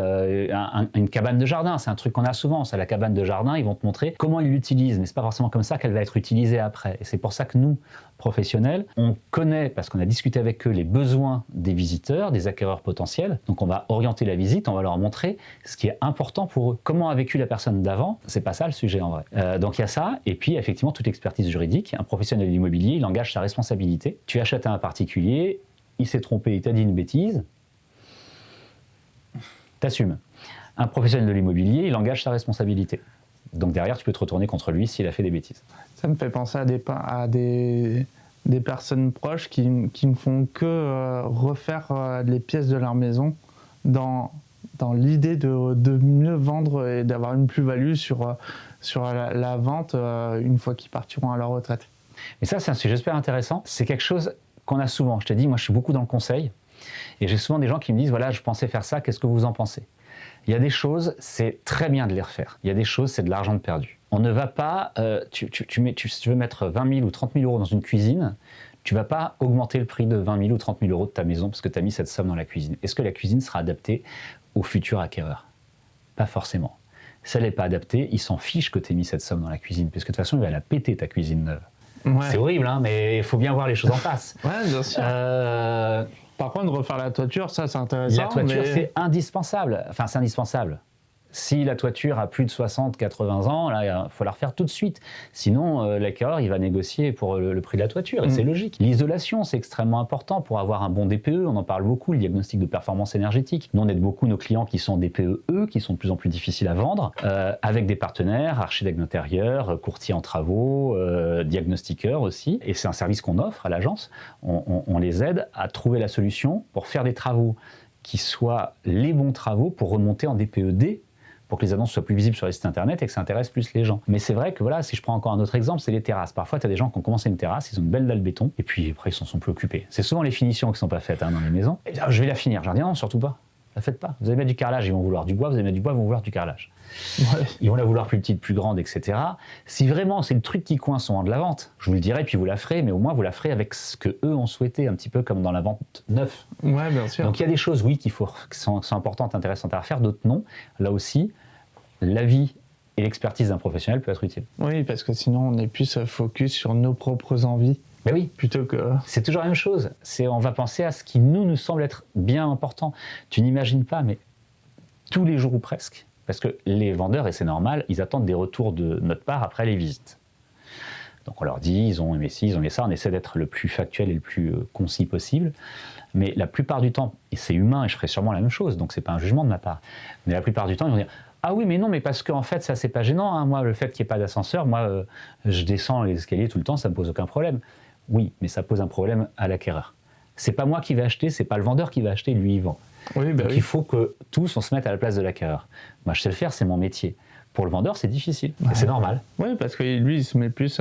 une cabane de jardin, c'est un truc qu'on a souvent, c'est la cabane de jardin, ils vont te montrer comment ils l'utilisent, mais c'est pas forcément comme ça qu'elle va être utilisée après. Et c'est pour ça que nous, professionnels, on connaît, parce qu'on a discuté avec eux, les besoins des visiteurs, des acquéreurs potentiels, donc on va orienter la visite, on va leur montrer ce qui est important pour eux. Comment a vécu la personne d'avant? C'est pas ça le sujet en vrai. Donc il y a ça, et puis effectivement toute l'expertise juridique. Un professionnel de l'immobilier, il engage sa responsabilité. Tu achètes à un particulier, il s'est trompé, il t'a dit une bêtise, t'assumes. Un professionnel de l'immobilier, il engage sa responsabilité. Donc derrière, tu peux te retourner contre lui s'il a fait des bêtises. Ça me fait penser à des personnes proches qui ne font que refaire les pièces de leur maison dans l'idée de mieux vendre et d'avoir une plus-value sur la vente une fois qu'ils partiront à leur retraite. Et ça, c'est un sujet super intéressant. C'est quelque chose qu'on a souvent. Je t'ai dit, moi, je suis beaucoup dans le conseil. Et j'ai souvent des gens qui me disent, voilà, je pensais faire ça, qu'est-ce que vous en pensez? Il y a des choses, c'est très bien de les refaire. Il y a des choses, c'est de l'argent de perdu. On ne va pas, si tu veux mettre 20 000 ou 30 000 euros dans une cuisine, tu ne vas pas augmenter le prix de 20 000 ou 30 000 euros de ta maison parce que tu as mis cette somme dans la cuisine. Est-ce que la cuisine sera adaptée au futur acquéreur? Pas forcément. Si elle n'est pas adaptée, il s'en fiche que tu aies mis cette somme dans la cuisine, parce que de toute façon, il va la péter ta cuisine neuve. Ouais. C'est horrible, hein, mais il faut bien voir les choses en face. Ouais, bien sûr. Par contre, refaire la toiture, ça c'est intéressant. La toiture, c'est indispensable. Enfin, c'est indispensable. Si la toiture a plus de 60, 80 ans, là, il faut la refaire tout de suite. Sinon, l'acquéreur, il va négocier pour le prix de la toiture, et c'est logique. L'isolation, c'est extrêmement important pour avoir un bon DPE. On en parle beaucoup, le diagnostic de performance énergétique. Nous, on aide beaucoup nos clients qui sont DPE, qui sont de plus en plus difficiles à vendre, avec des partenaires, architectes d'intérieur, courtiers en travaux, diagnostiqueurs aussi. Et c'est un service qu'on offre à l'agence. On les aide à trouver la solution pour faire des travaux qui soient les bons travaux pour remonter en DPE-D, pour que les annonces soient plus visibles sur les sites internet et que ça intéresse plus les gens. Mais c'est vrai que voilà, si je prends encore un autre exemple, c'est les terrasses. Parfois, tu as des gens qui ont commencé une terrasse, ils ont une belle dalle béton, et puis après, ils s'en sont plus occupés. C'est souvent les finitions qui ne sont pas faites dans les maisons. Et je vais la finir. Je leur dis non, surtout pas. La faites pas. Vous allez mettre du carrelage, ils vont vouloir du bois, vous allez mettre du bois, ils vont vouloir du carrelage. Ouais. Ils vont la vouloir plus petite, plus grande, etc. Si vraiment c'est le truc qui coince au moment de la vente, je vous le dirai, puis vous la ferez, mais au moins vous la ferez avec ce que eux ont souhaité, un petit peu comme dans la vente neuve. Ouais, bien sûr. Donc il y a des choses, oui, qui sont importantes, intéressantes à refaire, d'autres non. Là aussi, l'avis et l'expertise d'un professionnel peut être utile. Oui, parce que sinon on est plus focus sur nos propres envies. Mais oui, Plutôt que... c'est toujours la même chose. On va penser à ce qui nous semble être bien important. Tu n'imagines pas, mais tous les jours ou presque, parce que les vendeurs, et c'est normal, ils attendent des retours de notre part après les visites. Donc on leur dit, ils ont aimé ci, ils ont aimé ça, on essaie d'être le plus factuel et le plus concis possible. Mais la plupart du temps, et c'est humain, et je ferai sûrement la même chose, donc c'est pas un jugement de ma part, mais la plupart du temps, ils vont dire « Ah oui, mais non, mais parce qu'en fait, ça, c'est pas gênant. Hein. Moi, le fait qu'il n'y ait pas d'ascenseur, moi, je descends les escaliers tout le temps, ça me pose aucun problème. » Oui, mais ça pose un problème à l'acquéreur. C'est pas moi qui vais acheter, c'est pas le vendeur qui va acheter, lui, il vend. Oui, Donc il faut que tous, on se mette à la place de l'acquéreur. Moi, je sais le faire, c'est mon métier. Pour le vendeur, c'est difficile, et c'est normal. Oui, parce que lui, il se met plus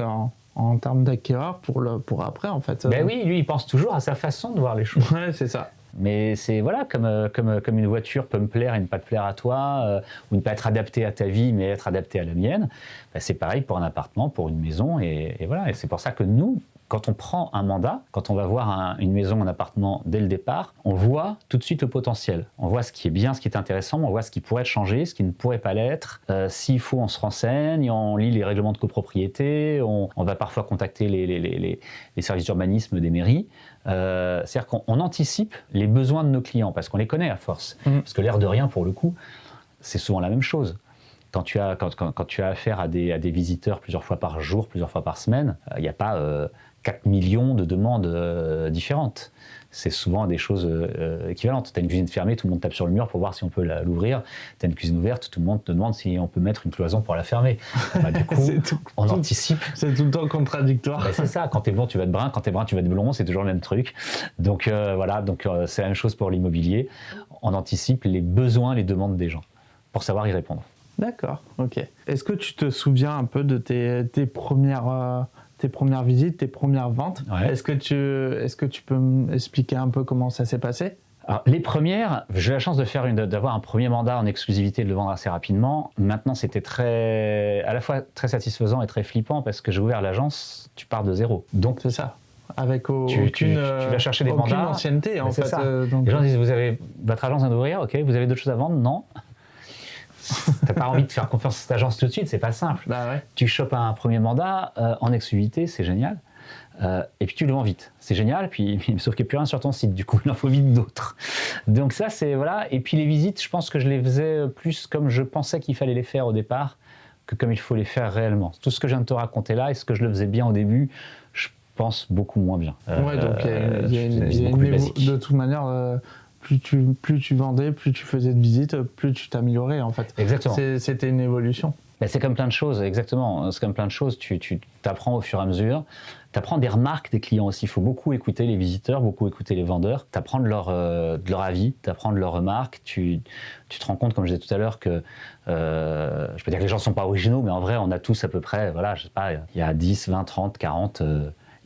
en termes d'acquéreur pour après, en fait. Ben oui, lui, il pense toujours à sa façon de voir les choses. Ouais, c'est ça. Mais c'est voilà, comme une voiture peut me plaire et ne pas te plaire à toi, ou ne pas être adaptée à ta vie, mais être adaptée à la mienne, ben c'est pareil pour un appartement, pour une maison, et voilà. Et c'est pour ça que nous, quand on prend un mandat, quand on va voir une maison, un appartement dès le départ, on voit tout de suite le potentiel. On voit ce qui est bien, ce qui est intéressant, on voit ce qui pourrait être changé, ce qui ne pourrait pas l'être. S'il faut, on se renseigne, on lit les règlements de copropriété, on va parfois contacter les services d'urbanisme des mairies. C'est-à-dire qu'on anticipe les besoins de nos clients, parce qu'on les connaît à force. Parce que l'air de rien, pour le coup, c'est souvent la même chose. Quand tu as affaire à des visiteurs plusieurs fois par jour, plusieurs fois par semaine, il n'y a pas 4 millions de demandes différentes. C'est souvent des choses équivalentes. Tu as une cuisine fermée, tout le monde tape sur le mur pour voir si on peut l'ouvrir. Tu as une cuisine ouverte, tout le monde te demande si on peut mettre une cloison pour la fermer. Bah, du coup, on anticipe. C'est tout le temps contradictoire. Bah, c'est ça, quand tu es blond, tu vas être brun, quand tu es brun, tu vas être blond, c'est toujours le même truc. Donc voilà, c'est la même chose pour l'immobilier. On anticipe les besoins, les demandes des gens pour savoir y répondre. D'accord, ok. Est-ce que tu te souviens un peu de tes premières visites, tes premières ventes? Ouais. Est-ce que tu peux m'expliquer un peu comment ça s'est passé? Alors, les premières, j'ai eu la chance d'avoir un premier mandat en exclusivité et de le vendre assez rapidement. Maintenant, c'était à la fois très satisfaisant et très flippant parce que j'ai ouvert l'agence, tu pars de zéro. Donc, c'est ça. Avec tu vas chercher des aucune mandats. ancienneté, en fait. Les gens disent, votre agence vient d'ouvrir, ok, vous avez d'autres choses à vendre? Non. T'as pas envie de faire confiance à cette agence tout de suite, c'est pas simple. Bah ouais. Tu chopes un premier mandat en exclusivité, c'est génial. Et puis tu le vends vite, c'est génial. Puis sauf qu'il n'y a plus rien sur ton site, du coup il en faut vite d'autres. Donc ça c'est voilà. Et puis les visites, je pense que je les faisais plus comme je pensais qu'il fallait les faire au départ que comme il faut les faire réellement. Tout ce que je viens de te raconter là, est-ce que je le faisais bien au début? Je pense beaucoup moins bien. Ouais, donc il y a de toute manière. Plus tu vendais, plus tu faisais de visites, plus tu t'améliorais en fait. Exactement. C'était une évolution. Ben, c'est comme plein de choses, exactement. C'est comme plein de choses, tu t'apprends au fur et à mesure. Tu apprends des remarques des clients aussi. Il faut beaucoup écouter les visiteurs, beaucoup écouter les vendeurs. Tu apprends de leur avis, tu apprends de leurs remarques. Tu te rends compte, comme je disais tout à l'heure, que je peux dire que les gens ne sont pas originaux, mais en vrai, on a tous à peu près, voilà, je sais pas, il y a 10, 20, 30, 40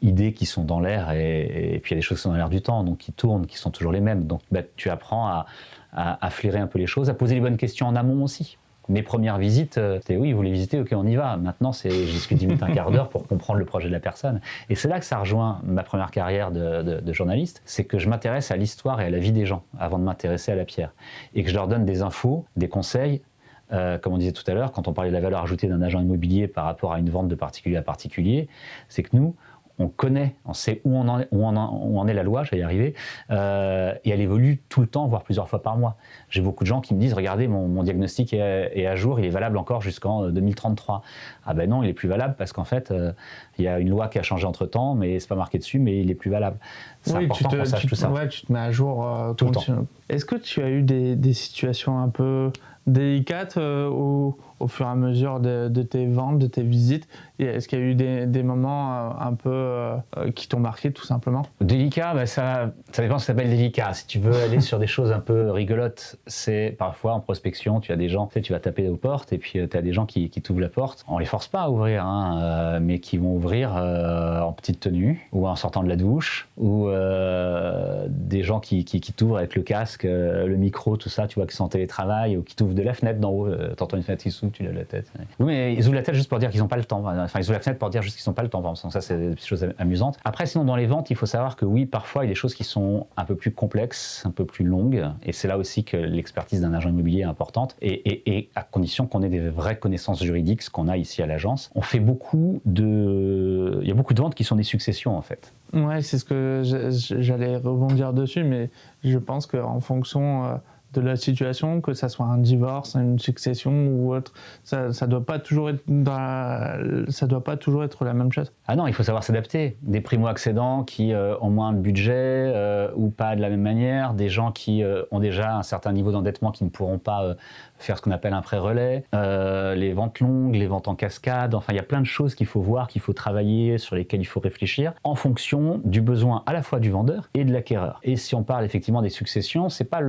idées qui sont dans l'air et puis il y a des choses qui sont dans l'air du temps, donc qui tournent, qui sont toujours les mêmes. Donc tu apprends à flairer un peu les choses, à poser les bonnes questions en amont aussi. Mes premières visites, c'était oui, vous voulez visiter, ok, on y va. Maintenant, j'ai discuté 10 minutes, un quart d'heure pour comprendre le projet de la personne. Et c'est là que ça rejoint ma première carrière de journaliste, c'est que je m'intéresse à l'histoire et à la vie des gens avant de m'intéresser à la pierre. Et que je leur donne des infos, des conseils. Comme on disait tout à l'heure, quand on parlait de la valeur ajoutée d'un agent immobilier par rapport à une vente de particulier à particulier, c'est que nous, on connaît, on sait où en est la loi, je vais y arriver, et elle évolue tout le temps, voire plusieurs fois par mois. J'ai beaucoup de gens qui me disent, regardez, mon diagnostic est à jour, il est valable encore jusqu'en 2033. Ah ben non, il est plus valable parce qu'en fait, il y a une loi qui a changé entre-temps, mais c'est pas marqué dessus, mais il est plus valable. C'est important qu'on sache tout ça. Ouais, tu te mets à jour tout le temps. Est-ce que tu as eu des situations un peu délicates au fur et à mesure de tes ventes, de tes visites? Et est-ce qu'il y a eu des moments un peu qui t'ont marqué tout simplement? Délicat, bah ça dépend ce que ça s'appelle délicat. Si tu veux aller sur des choses un peu rigolotes, c'est parfois en prospection, tu as des gens, tu vas taper aux portes et puis tu as des gens qui t'ouvrent la porte. On les force pas à ouvrir, hein, mais qui vont ouvrir en petite tenue ou en sortant de la douche, ou des gens qui t'ouvrent avec le casque, le micro, tout ça, tu vois, qui sont en télétravail ou qui t'ouvrent de la fenêtre d'en haut. T'entends une fenêtre qui s'ouvre, tu lèves la tête. Oui, mais ils ouvrent la tête juste pour dire qu'ils n'ont pas le temps. Enfin, ils ouvrent la fenêtre pour dire juste qu'ils n'ont pas le temps. Donc ça, c'est des petites choses amusantes. Après, sinon, dans les ventes, il faut savoir que oui, parfois, il y a des choses qui sont un peu plus complexes, un peu plus longues. Et c'est là aussi que l'expertise d'un agent immobilier est importante. Et à condition qu'on ait des vraies connaissances juridiques, ce qu'on a ici à l'agence. On fait il y a beaucoup de ventes qui sont des successions, en fait. Ouais, c'est ce que j'allais rebondir dessus, mais je pense qu'en fonction de la situation, que ça soit un divorce, une succession ou autre, ça doit pas toujours être la même chose. Ah non, il faut savoir s'adapter. Des primo-accédants qui ont moins de budget ou pas de la même manière, des gens qui ont déjà un certain niveau d'endettement qui ne pourront pas faire ce qu'on appelle un prêt-relais, les ventes longues, les ventes en cascade, enfin il y a plein de choses qu'il faut voir, qu'il faut travailler, sur lesquelles il faut réfléchir en fonction du besoin à la fois du vendeur et de l'acquéreur. Et si on parle effectivement des successions, c'est pas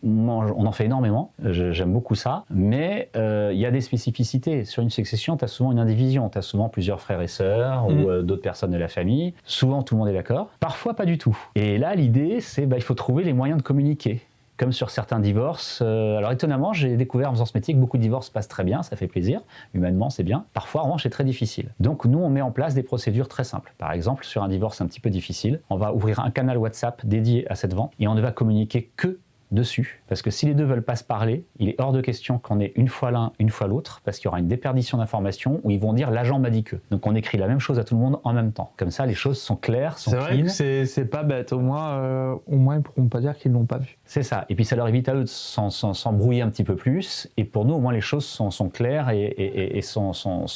on en fait énormément, j'aime beaucoup ça, mais il y a des spécificités. Sur une succession, tu as souvent une indivision, tu as souvent plusieurs frères et sœurs ou d'autres personnes de la famille. Souvent tout le monde est d'accord, parfois pas du tout. Et là l'idée c'est il faut trouver les moyens de communiquer. Comme sur certains divorces. Alors étonnamment, j'ai découvert en faisant ce métier que beaucoup de divorces passent très bien, ça fait plaisir, humainement c'est bien. Parfois, en revanche, c'est très difficile. Donc nous, on met en place des procédures très simples. Par exemple, sur un divorce un petit peu difficile, on va ouvrir un canal WhatsApp dédié à cette vente et on ne va communiquer que dessus. Parce que si les deux veulent pas se parler, il est hors de question qu'on ait une fois l'un, une fois l'autre, parce qu'il y aura une déperdition d'informations où ils vont dire l'agent m'a dit que. Donc on écrit la même chose à tout le monde en même temps. Comme ça, les choses sont claires, sont clean. C'est vrai que c'est pas bête. Au moins ils pourront pas dire qu'ils l'ont pas vu. C'est ça. Et puis ça leur évite à eux de s'embrouiller un petit peu plus. Et pour nous, au moins, les choses sont claires et sont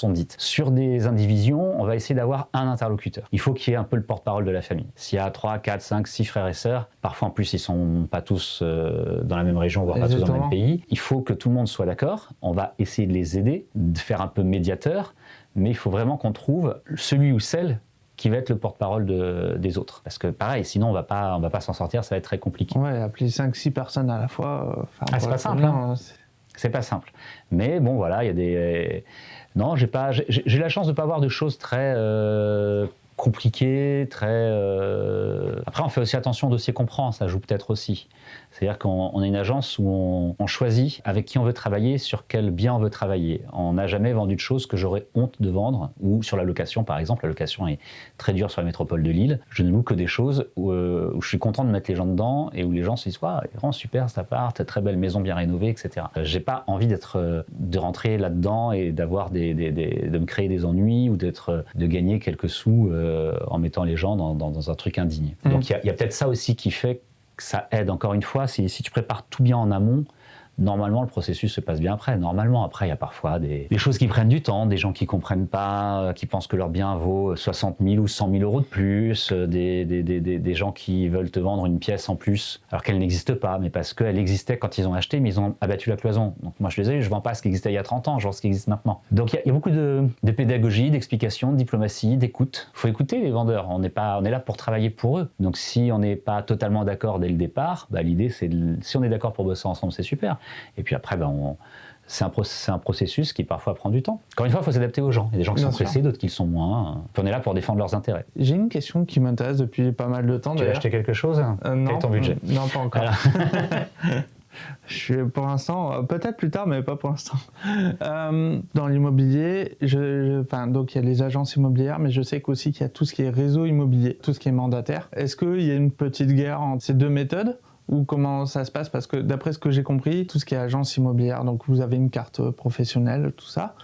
dites. Sur des indivisions, on va essayer d'avoir un interlocuteur. Il faut qu'il y ait un peu le porte-parole de la famille. S'il y a 3, 4, 5, 6 frères et sœurs, parfois en plus, ils sont pas tous dans la même région, voire pas tous dans le même pays. Il faut que tout le monde soit d'accord. On va essayer de les aider, de faire un peu médiateur. Mais il faut vraiment qu'on trouve celui ou celle qui va être le porte-parole des autres. Parce que pareil, sinon on va pas s'en sortir, ça va être très compliqué. Ouais, appeler 5-6 personnes à la fois... c'est pas simple. C'est pas simple. Mais bon, voilà, il y a des... Non, j'ai la chance de ne pas avoir de choses très compliquées, très... Après, on fait aussi attention au dossier qu'on prend, ça joue peut-être aussi. C'est-à-dire qu'on a une agence où on choisit avec qui on veut travailler, sur quel bien on veut travailler. On n'a jamais vendu de choses que j'aurais honte de vendre, ou sur la location par exemple. La location est très dure sur la métropole de Lille. Je ne loue que des choses où je suis content de mettre les gens dedans et où les gens se disent « Waouh, vraiment super cet appart, très belle maison bien rénovée, etc. » J'ai pas envie de rentrer là-dedans et d'avoir de me créer des ennuis ou de gagner quelques sous en mettant les gens dans un truc indigne. Donc il y a peut-être ça aussi qui fait que ça aide. Encore une fois, si tu prépares tout bien en amont, normalement, le processus se passe bien après. Normalement, après, il y a parfois des choses qui prennent du temps, des gens qui ne comprennent pas, qui pensent que leur bien vaut 60 000 ou 100 000 euros de plus, des gens qui veulent te vendre une pièce en plus, alors qu'elle n'existe pas, mais parce qu'elle existait quand ils ont acheté, mais ils ont abattu la cloison. Donc moi, je suis désolé, je ne vends pas ce qui existait il y a 30 ans, je vends ce qui existe maintenant. Donc il y a beaucoup de pédagogie, d'explication, de diplomatie, d'écoute. Il faut écouter les vendeurs, on est là pour travailler pour eux. Donc si on n'est pas totalement d'accord dès le départ, l'idée c'est, si on est d'accord pour bosser ensemble, c'est super. Et puis après, c'est un processus qui parfois prend du temps. Encore une fois, il faut s'adapter aux gens. Il y a des gens qui sont pressés, d'autres qui le sont moins. Puis on est là pour défendre leurs intérêts. J'ai une question qui m'intéresse depuis pas mal de temps. Tu as acheté quelque chose ? Non. Quel est ton budget ? Non, pas encore. Je suis pour l'instant, peut-être plus tard, mais pas pour l'instant. Dans l'immobilier, donc il y a les agences immobilières, mais je sais qu'aussi qu'il y a tout ce qui est réseau immobilier, tout ce qui est mandataire. Est-ce qu'il y a une petite guerre entre ces deux méthodes ? Ou comment ça se passe? Parce que d'après ce que j'ai compris, tout ce qui est agence immobilière, donc vous avez une carte professionnelle, tout ça,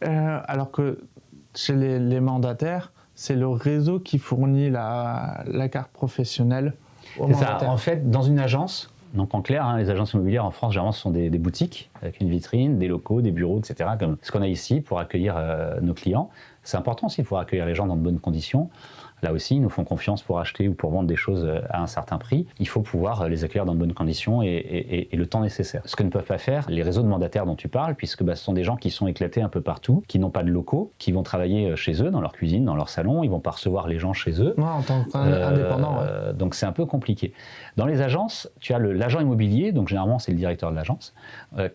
alors que chez les mandataires, c'est le réseau qui fournit la carte professionnelle aux mandataires. C'est ça. En fait, dans une agence, donc en clair, les agences immobilières en France, généralement, ce sont des boutiques avec une vitrine, des locaux, des bureaux, etc., comme ce qu'on a ici pour accueillir nos clients. C'est important aussi pour accueillir les gens dans de bonnes conditions. Là aussi, ils nous font confiance pour acheter ou pour vendre des choses à un certain prix. Il faut pouvoir les accueillir dans de bonnes conditions et le temps nécessaire. Ce que ne peuvent pas faire les réseaux de mandataires dont tu parles, puisque ce sont des gens qui sont éclatés un peu partout, qui n'ont pas de locaux, qui vont travailler chez eux, dans leur cuisine, dans leur salon, ils vont pas recevoir les gens chez eux. Ouais, en tant qu'indépendant. Ouais. Donc c'est un peu compliqué. Dans les agences, tu as l'agent immobilier, donc généralement c'est le directeur de l'agence,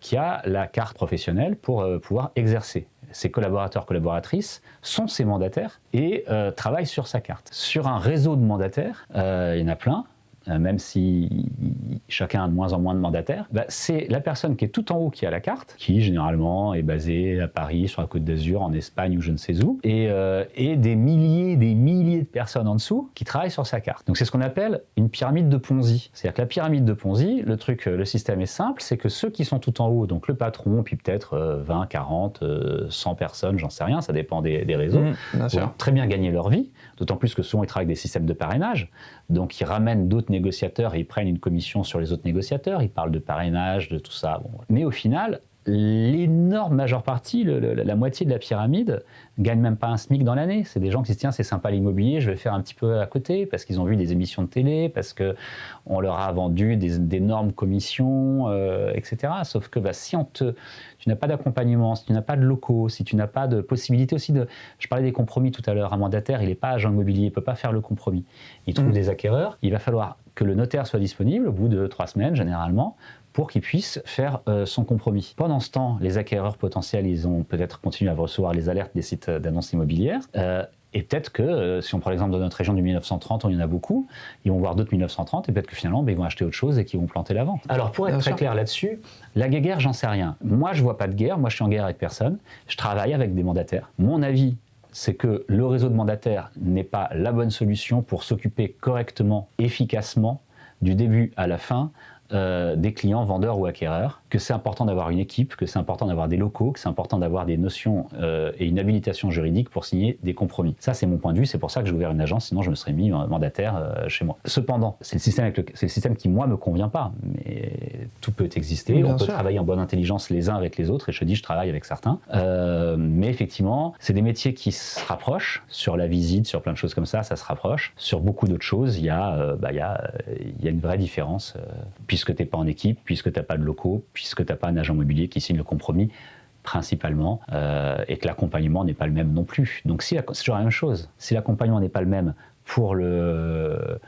qui a la carte professionnelle pour pouvoir exercer. Ses collaborateurs, collaboratrices sont ses mandataires et travaillent sur sa carte. Sur un réseau de mandataires, il y en a plein. même si chacun a de moins en moins de mandataires, c'est la personne qui est tout en haut qui a la carte, qui généralement est basée à Paris, sur la Côte d'Azur, en Espagne ou je ne sais où, et des milliers de personnes en dessous qui travaillent sur sa carte. Donc c'est ce qu'on appelle une pyramide de Ponzi. C'est-à-dire que la pyramide de Ponzi, le système est simple, c'est que ceux qui sont tout en haut, donc le patron, puis peut-être 20, 40, 100 personnes, j'en sais rien, ça dépend des réseaux, vont très bien gagner leur vie, d'autant plus que souvent ils travaillent avec des systèmes de parrainage, donc ils ramènent d'autres négociateurs et ils prennent une commission sur les autres négociateurs, ils parlent de parrainage, de tout ça. Bon. Mais au final, l'énorme majeure partie, la moitié de la pyramide, gagne même pas un SMIC dans l'année. C'est des gens qui se disent, tiens, c'est sympa l'immobilier, je vais faire un petit peu à côté, parce qu'ils ont vu des émissions de télé, parce qu'on leur a vendu d'énormes commissions, etc. Sauf que si tu n'as pas d'accompagnement, si tu n'as pas de locaux, si tu n'as pas de possibilité aussi de... Je parlais des compromis tout à l'heure, un mandataire, il n'est pas agent immobilier, il ne peut pas faire le compromis. Il trouve des acquéreurs, il va falloir que le notaire soit disponible au bout de 3 semaines, généralement, pour qu'ils puissent faire son compromis. Pendant ce temps, les acquéreurs potentiels, ils ont peut-être continué à recevoir les alertes des sites d'annonces immobilières. Et peut-être que, si on prend l'exemple de notre région du 1930, où il y en a beaucoup, ils vont voir d'autres 1930, et peut-être que finalement, ils vont acheter autre chose et qu'ils vont planter la vente. Alors, pour être très clair là-dessus, la guerre, j'en sais rien. Moi, je ne vois pas de guerre. Moi, je suis en guerre avec personne. Je travaille avec des mandataires. Mon avis, c'est que le réseau de mandataires n'est pas la bonne solution pour s'occuper correctement, efficacement, du début à la fin, des clients, vendeurs ou acquéreurs, que c'est important d'avoir une équipe, que c'est important d'avoir des locaux, que c'est important d'avoir des notions et une habilitation juridique pour signer des compromis. Ça, c'est mon point de vue, c'est pour ça que j'ai ouvert une agence, sinon je me serais mis mandataire chez moi. Cependant, c'est le système qui, moi, me convient pas, mais tout peut exister, on peut travailler en bonne intelligence les uns avec les autres, et je te dis, je travaille avec certains, mais effectivement, c'est des métiers qui se rapprochent, sur la visite, sur plein de choses comme ça se rapproche. Sur beaucoup d'autres choses, il y a une vraie différence, puisque tu n'es pas en équipe, puisque tu n'as pas de locaux, puisque tu n'as pas un agent immobilier qui signe le compromis, principalement, et que l'accompagnement n'est pas le même non plus. Donc c'est toujours la même chose. Si l'accompagnement n'est pas le même pour le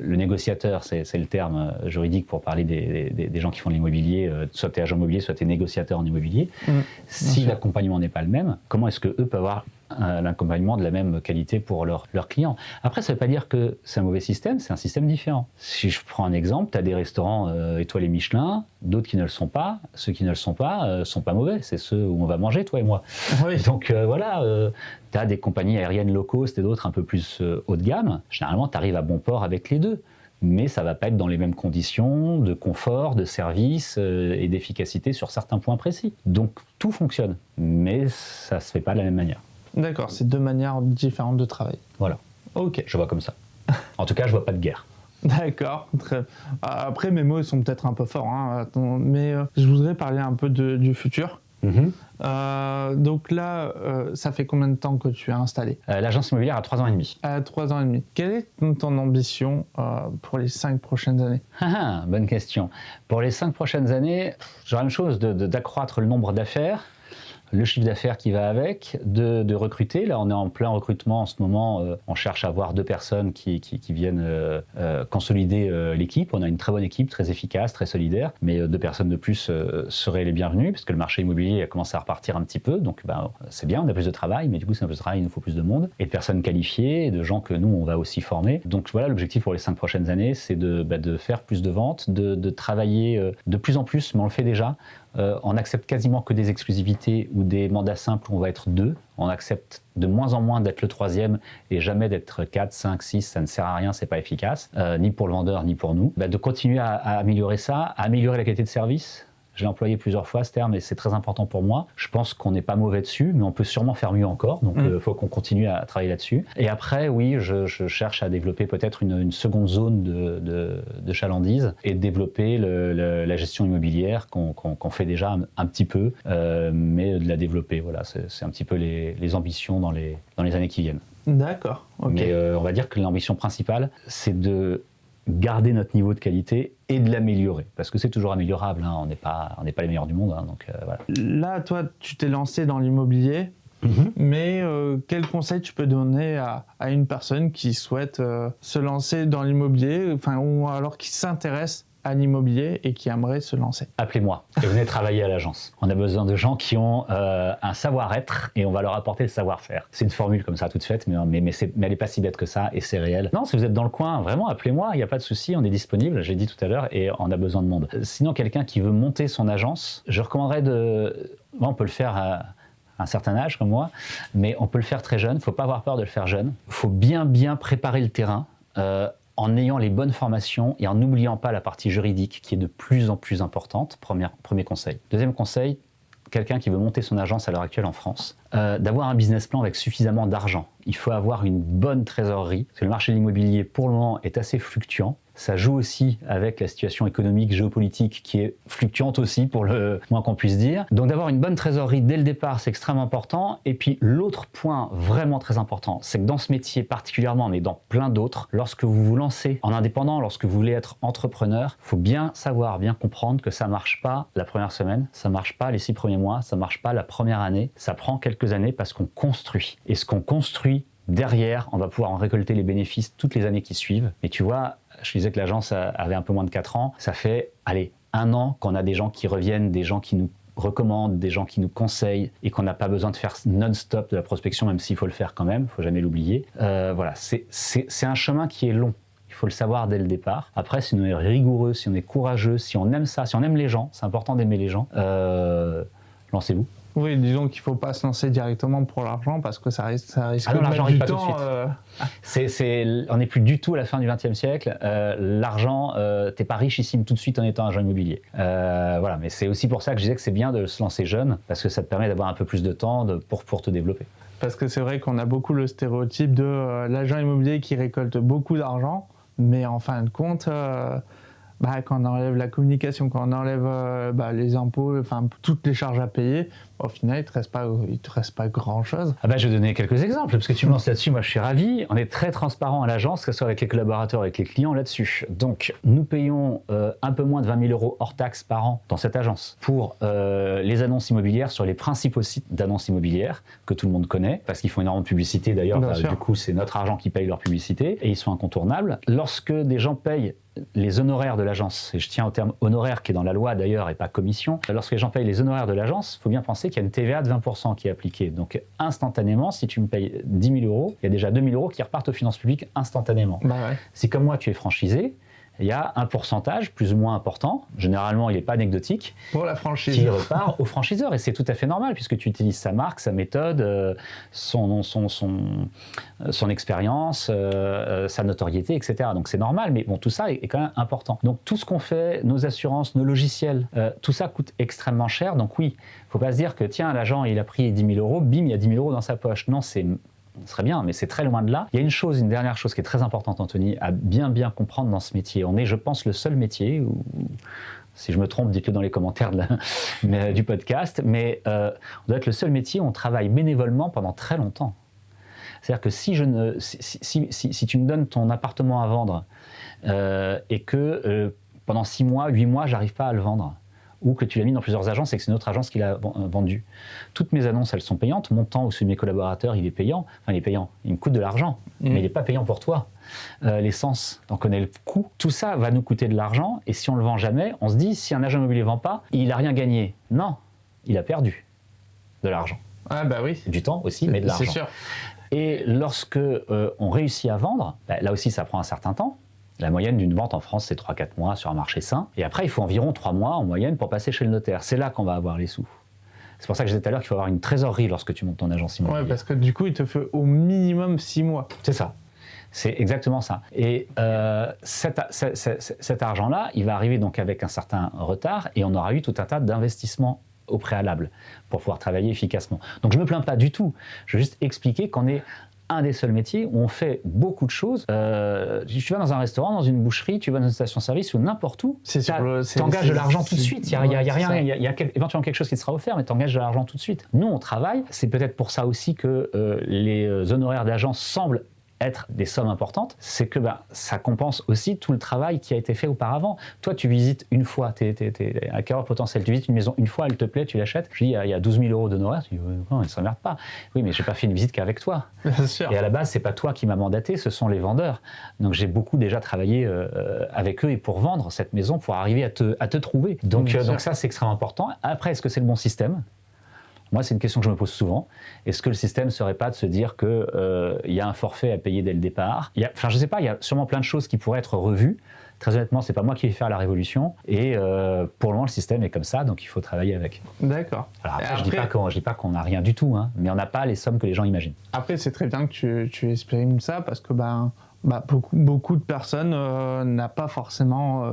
négociateur, c'est le terme juridique pour parler des gens qui font de l'immobilier, soit tu es agent immobilier, soit tu es négociateur en immobilier. Si l'accompagnement n'est pas le même, comment est-ce qu'eux peuvent avoir l'accompagnement de la même qualité pour leurs clients? Après, ça ne veut pas dire que c'est un mauvais système, c'est un système différent. Si je prends un exemple, tu as des restaurants étoilés Michelin, d'autres qui ne le sont pas. Ceux qui ne le sont pas mauvais, c'est ceux où on va manger, toi et moi. Oui. Donc voilà, tu as des compagnies aériennes low cost et d'autres un peu plus haut de gamme. Généralement, tu arrives à bon port avec les deux. Mais ça ne va pas être dans les mêmes conditions de confort, de service et d'efficacité sur certains points précis. Donc tout fonctionne, mais ça ne se fait pas de la même manière. D'accord, c'est 2 manières différentes de travailler. Voilà. Ok. Je vois comme ça. En tout cas, je vois pas de guerre. D'accord. Après, mes mots ils sont peut-être un peu forts, hein, mais je voudrais parler un peu du futur. Donc là, ça fait combien de temps que tu es installé? L'agence immobilière a 3 ans et demi. 3 ans et demi. Quelle est ton ambition pour les 5 prochaines années? Bonne question. Pour les 5 prochaines années, j'aurai la même chose, d'accroître le nombre d'affaires, le chiffre d'affaires qui va avec, de recruter. Là, on est en plein recrutement en ce moment. On cherche à avoir 2 personnes qui viennent consolider l'équipe. On a une très bonne équipe, très efficace, très solidaire. Mais 2 personnes de plus seraient les bienvenues, parce que le marché immobilier a commencé à repartir un petit peu. Donc, c'est bien, on a plus de travail, mais du coup, c'est un peu de travail, il nous faut plus de monde. Et de personnes qualifiées, et de gens que nous, on va aussi former. Donc, voilà, l'objectif pour les 5 prochaines années, c'est de faire plus de ventes, de travailler de plus en plus, mais on le fait déjà. On accepte quasiment que des exclusivités ou des mandats simples où on va être 2. On accepte de moins en moins d'être le 3e et jamais d'être 4, 5, 6. Ça ne sert à rien, c'est pas efficace, ni pour le vendeur, ni pour nous. De continuer à améliorer ça, à améliorer la qualité de service. J'ai employé plusieurs fois ce terme et c'est très important pour moi. Je pense qu'on n'est pas mauvais dessus, mais on peut sûrement faire mieux encore. Donc, il faut qu'on continue à travailler là-dessus. Et après, oui, je cherche à développer peut-être une seconde zone de chalandise et de développer la gestion immobilière qu'on fait déjà un petit peu, mais de la développer. Voilà, c'est un petit peu les ambitions dans les années qui viennent. D'accord. Ok. Mais on va dire que l'ambition principale, c'est de garder notre niveau de qualité et de l'améliorer, parce que c'est toujours améliorable, hein. On n'est pas les meilleurs du monde, hein, donc voilà. Là, toi, tu t'es lancé dans l'immobilier, mais quel conseil tu peux donner à une personne qui souhaite se lancer dans l'immobilier, ou alors qui s'intéresse à l'immobilier et qui aimeraient se lancer. Appelez-moi et venez travailler à l'agence. On a besoin de gens qui ont un savoir-être et on va leur apporter le savoir-faire. C'est une formule comme ça toute faite, mais elle n'est pas si bête que ça et c'est réel. Non, si vous êtes dans le coin, vraiment, appelez-moi, il n'y a pas de souci, on est disponible, j'ai dit tout à l'heure, et on a besoin de monde. Sinon, quelqu'un qui veut monter son agence, je recommanderais on peut le faire à un certain âge comme moi, mais on peut le faire très jeune, il ne faut pas avoir peur de le faire jeune. Il faut bien préparer le terrain. En ayant les bonnes formations et en n'oubliant pas la partie juridique qui est de plus en plus importante, premier conseil. Deuxième conseil, quelqu'un qui veut monter son agence à l'heure actuelle en France, d'avoir un business plan avec suffisamment d'argent. Il faut avoir une bonne trésorerie, parce que le marché de l'immobilier pour le moment est assez fluctuant. Ça joue aussi avec la situation économique, géopolitique qui est fluctuante aussi, pour le moins qu'on puisse dire. Donc d'avoir une bonne trésorerie dès le départ, c'est extrêmement important. Et puis l'autre point vraiment très important, c'est que dans ce métier particulièrement, mais dans plein d'autres, lorsque vous vous lancez en indépendant, lorsque vous voulez être entrepreneur, il faut bien savoir, bien comprendre que ça ne marche pas la première semaine, ça ne marche pas les 6 premiers mois, ça ne marche pas la première année. Ça prend quelques années parce qu'on construit. Et ce qu'on construit, derrière, on va pouvoir en récolter les bénéfices toutes les années qui suivent. Et tu vois, je disais que l'agence avait un peu moins de 4 ans. Ça fait, 1 an qu'on a des gens qui reviennent, des gens qui nous recommandent, des gens qui nous conseillent et qu'on n'a pas besoin de faire non-stop de la prospection, même s'il faut le faire quand même, il ne faut jamais l'oublier. Voilà, c'est un chemin qui est long. Il faut le savoir dès le départ. Après, si on est rigoureux, si on est courageux, si on aime ça, si on aime les gens, c'est important d'aimer les gens, lancez-vous. Oui, disons qu'il ne faut pas se lancer directement pour l'argent parce que ça risque non, de l'argent mettre du pas temps. Tout de suite. On n'est plus du tout à la fin du XXe siècle. L'argent, t'es pas richissime tout de suite en étant agent immobilier. Voilà, mais c'est aussi pour ça que je disais que c'est bien de se lancer jeune parce que ça te permet d'avoir un peu plus de temps pour te développer. Parce que c'est vrai qu'on a beaucoup le stéréotype de l'agent immobilier qui récolte beaucoup d'argent, mais en fin de compte, quand on enlève la communication, quand on enlève les impôts, toutes les charges à payer, au final, il ne te reste pas grand-chose. Je vais donner quelques exemples, parce que tu me lances là-dessus, moi je suis ravi. On est très transparent à l'agence, que ce soit avec les collaborateurs, avec les clients là-dessus. Donc, nous payons un peu moins de 20 000 euros hors taxes par an dans cette agence pour les annonces immobilières sur les principaux sites d'annonces immobilières que tout le monde connaît, parce qu'ils font énormément de publicité d'ailleurs. Du coup, c'est notre argent qui paye leur publicité, et ils sont incontournables. Lorsque des gens payent les honoraires de l'agence, et je tiens au terme honoraire qui est dans la loi d'ailleurs et pas commission, lorsque les gens payent les honoraires de l'agence, il faut bien penser qu'il y a une TVA de 20% qui est appliquée. Donc instantanément, si tu me payes 10 000 euros, il y a déjà 2 000 euros qui repartent aux finances publiques instantanément. Ouais. Si comme moi tu es franchisé, il y a un pourcentage plus ou moins important, généralement il n'est pas anecdotique, pour la franchise, qui repart au franchiseur. Et c'est tout à fait normal puisque tu utilises sa marque, sa méthode, son expérience, sa notoriété, etc. Donc c'est normal, mais bon, tout ça est quand même important. Donc tout ce qu'on fait, nos assurances, nos logiciels, tout ça coûte extrêmement cher. Donc oui, il ne faut pas se dire que tiens, l'agent il a pris 10 000 euros, bim, il y a 10 000 euros dans sa poche. Non, ce serait bien, mais c'est très loin de là. Il y a une dernière chose qui est très importante, Anthony, à bien comprendre dans ce métier. On est, je pense, le seul métier où, si je me trompe, dites-le dans les commentaires du podcast, mais on doit être le seul métier où on travaille bénévolement pendant très longtemps. C'est-à-dire que si tu me donnes ton appartement à vendre et que pendant 6 mois, 8 mois, j'arrive pas à le vendre, ou que tu l'as mis dans plusieurs agences et que c'est une autre agence qui l'a vendu. Toutes mes annonces, elles sont payantes. Mon temps ou celui de mes collaborateurs, il est payant. Enfin, il est payant. Il me coûte de l'argent, mais il n'est pas payant pour toi. L'essence, on connaît le coût. Tout ça va nous coûter de l'argent et si on ne le vend jamais, on se dit, si un agent immobilier ne vend pas, il n'a rien gagné. Non, il a perdu de l'argent. Ah oui. Du temps aussi, mais de l'argent. C'est sûr. Et lorsque on réussit à vendre, là aussi, ça prend un certain temps. La moyenne d'une vente en France, c'est 3-4 mois sur un marché sain. Et après, il faut environ 3 mois en moyenne pour passer chez le notaire. C'est là qu'on va avoir les sous. C'est pour ça que je disais tout à l'heure qu'il faut avoir une trésorerie lorsque tu montes ton agence immobilière. Oui, parce que du coup, il te fait au minimum 6 mois. C'est ça. C'est exactement ça. Et cet argent-là, il va arriver donc avec un certain retard et on aura eu tout un tas d'investissements au préalable pour pouvoir travailler efficacement. Donc je ne me plains pas du tout. Je veux juste expliquer qu'on est un des seuls métiers où on fait beaucoup de choses. Tu vas dans un restaurant, dans une boucherie, tu vas dans une station-service ou n'importe où, tu engages de l'argent tout de suite. Il y a rien, il y a éventuellement quelque chose qui te sera offert, mais tu engages de l'argent tout de suite. Nous, on travaille. C'est peut-être pour ça aussi que les honoraires d'agence semblent être des sommes importantes, c'est que ça compense aussi tout le travail qui a été fait auparavant. Toi, tu visites une fois, t'es acquéreur potentiel, tu visites une maison une fois, elle te plaît, tu l'achètes, je dis, il y a 12 000 euros d'honoraires, tu dis, non, elle ne s'emmerde pas. Oui, mais j'ai pas fait une visite qu'avec toi. Bien sûr. Et à la base, c'est pas toi qui m'as mandaté, ce sont les vendeurs. Donc j'ai beaucoup déjà travaillé avec eux et pour vendre cette maison, pour arriver à te trouver. Donc ça, c'est extrêmement important. Après, est-ce que c'est le bon système ? Moi, c'est une question que je me pose souvent. Est-ce que le système ne serait pas de se dire qu'il y a un forfait à payer dès le départ ? Je ne sais pas, il y a sûrement plein de choses qui pourraient être revues. Très honnêtement, ce n'est pas moi qui vais faire la révolution. Et pour le moment, le système est comme ça, donc il faut travailler avec. D'accord. Alors après, je ne dis pas qu'on n'a rien du tout, hein, mais on n'a pas les sommes que les gens imaginent. Après, c'est très bien que tu exprimes ça, parce que beaucoup de personnes n'ont pas forcément...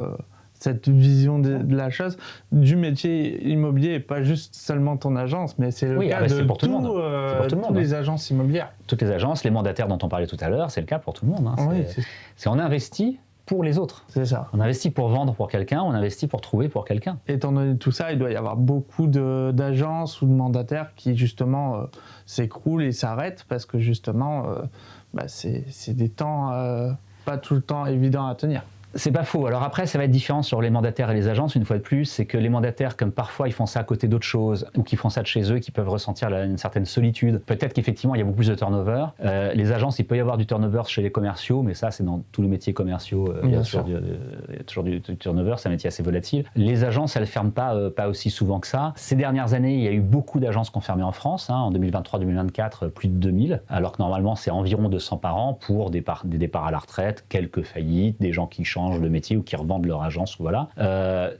cette vision de la chose, du métier immobilier, et pas juste seulement ton agence, mais c'est le cas de toutes les agences immobilières. Toutes les agences, les mandataires dont on parlait tout à l'heure, c'est le cas pour tout le monde. Hein. Oui, on investit pour les autres. C'est ça. On investit pour vendre pour quelqu'un, on investit pour trouver pour quelqu'un. Étant donné tout ça, il doit y avoir beaucoup d'agences ou de mandataires qui justement s'écroulent et s'arrêtent, parce que justement, c'est des temps pas tout le temps évidents à tenir. C'est pas faux. Alors après, ça va être différent sur les mandataires et les agences, une fois de plus, c'est que les mandataires, comme parfois ils font ça à côté d'autres choses, ou qu'ils font ça de chez eux, qui peuvent ressentir une certaine solitude. Peut-être qu'effectivement, il y a beaucoup plus de turnover. Les agences, il peut y avoir du turnover chez les commerciaux, mais ça, c'est dans tous les métiers commerciaux. Il y a toujours du turnover, c'est un métier assez volatile. Les agences, elles ne ferment pas aussi souvent que ça. Ces dernières années, il y a eu beaucoup d'agences qui ont fermé en France. Hein, en 2023-2024, plus de 2000, alors que normalement, c'est environ 200 par an pour des départs à la retraite, quelques faillites, des gens qui changent de métier ou qui revendent leur agence. Voilà.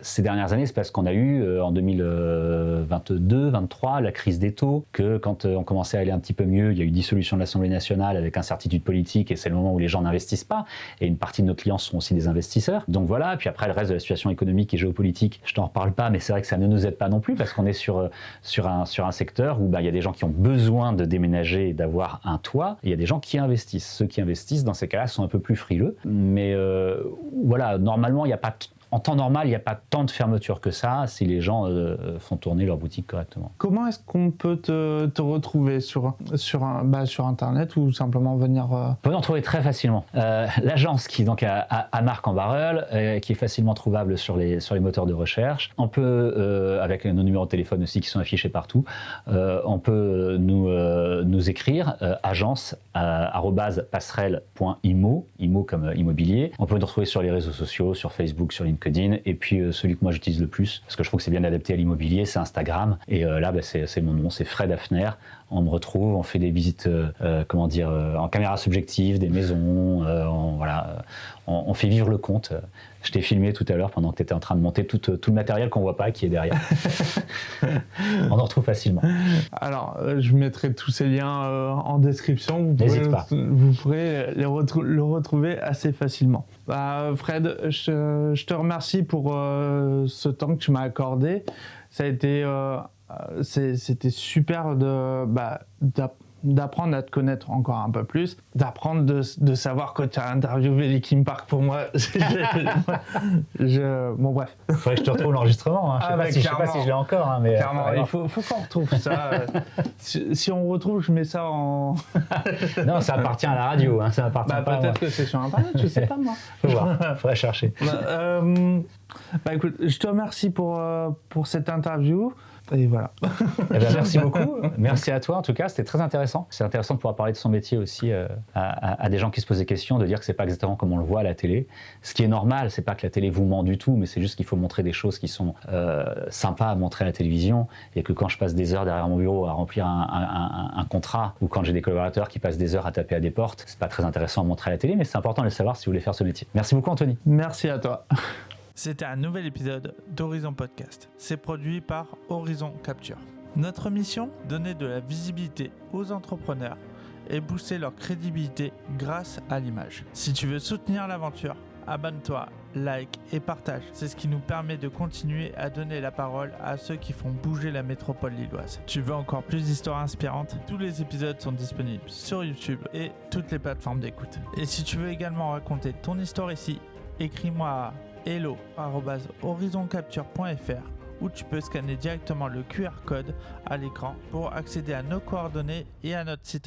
Ces dernières années, c'est parce qu'on a eu en 2022-23 la crise des taux, que quand on commençait à aller un petit peu mieux, il y a eu dissolution de l'Assemblée nationale avec incertitude politique et c'est le moment où les gens n'investissent pas. Et une partie de nos clients sont aussi des investisseurs. Donc voilà. Puis après, le reste de la situation économique et géopolitique, je t'en reparle pas, mais c'est vrai que ça ne nous aide pas non plus parce qu'on est sur un secteur où il y a des gens qui ont besoin de déménager et d'avoir un toit. Et il y a des gens qui investissent. Ceux qui investissent, dans ces cas-là, sont un peu plus frileux. Mais voilà, normalement, en temps normal, il n'y a pas tant de fermeture que ça si les gens font tourner leur boutique correctement. Comment est-ce qu'on peut te retrouver sur Internet ou simplement venir... On peut nous retrouver très facilement. L'agence qui est donc à Marcq-en-Barœul, qui est facilement trouvable sur les moteurs de recherche. On peut, avec nos numéros de téléphone aussi qui sont affichés partout, on peut nous écrire agence@passerelle.imo, IMO comme immobilier. On peut nous retrouver sur les réseaux sociaux, sur Facebook, sur LinkedIn. Et puis celui que moi j'utilise le plus, parce que je trouve que c'est bien adapté à l'immobilier, c'est Instagram. Et là, c'est mon nom, c'est Fred Hafner. On me retrouve, on fait des visites, en caméra subjective, des maisons, on fait vivre le compte. Je t'ai filmé tout à l'heure pendant que tu étais en train de monter tout le matériel qu'on voit pas, qui est derrière. On en retrouve facilement. Alors, je mettrai tous ces liens en description. N'hésite pas. Vous pourrez le retrouver assez facilement. Fred, je te remercie pour ce temps que tu m'as accordé. Ça a été... c'était super d'apprendre à te connaître encore un peu plus, d'apprendre de savoir que tu as interviewé Linkin Park pour moi. Bon, bref. Il faudrait que je te retrouve l'enregistrement. Hein. Je sais pas si je l'ai encore. Hein, mais clairement, il faut qu'on retrouve ça. Si on retrouve, je mets ça en... Non, ça appartient à la radio. Hein, ça appartient pas peut-être que c'est sur Internet, je sais pas moi. Faut voir, faudrait chercher. Écoute, je te remercie pour cette interview. Et voilà. Merci beaucoup. Merci à toi en tout cas, c'était très intéressant. C'est intéressant de pouvoir parler de son métier aussi à des gens qui se posent des questions, de dire que c'est pas exactement comme on le voit à la télé. Ce qui est normal, c'est pas que la télé vous ment du tout, mais c'est juste qu'il faut montrer des choses qui sont sympas à montrer à la télévision. Et que quand je passe des heures derrière mon bureau à remplir un contrat, ou quand j'ai des collaborateurs qui passent des heures à taper à des portes, c'est pas très intéressant à montrer à la télé, mais c'est important de le savoir si vous voulez faire ce métier. Merci beaucoup Anthony. Merci à toi. C'était un nouvel épisode d'Horizon Podcast. C'est produit par Horizon Capture. Notre mission, donner de la visibilité aux entrepreneurs et booster leur crédibilité grâce à l'image. Si tu veux soutenir l'aventure, abonne-toi, like et partage. C'est ce qui nous permet de continuer à donner la parole à ceux qui font bouger la métropole lilloise. Tu veux encore plus d'histoires inspirantes? Tous les épisodes sont disponibles sur YouTube et toutes les plateformes d'écoute. Et si tu veux également raconter ton histoire ici, écris-moi à hello@horizoncapture.fr où tu peux scanner directement le QR code à l'écran pour accéder à nos coordonnées et à notre site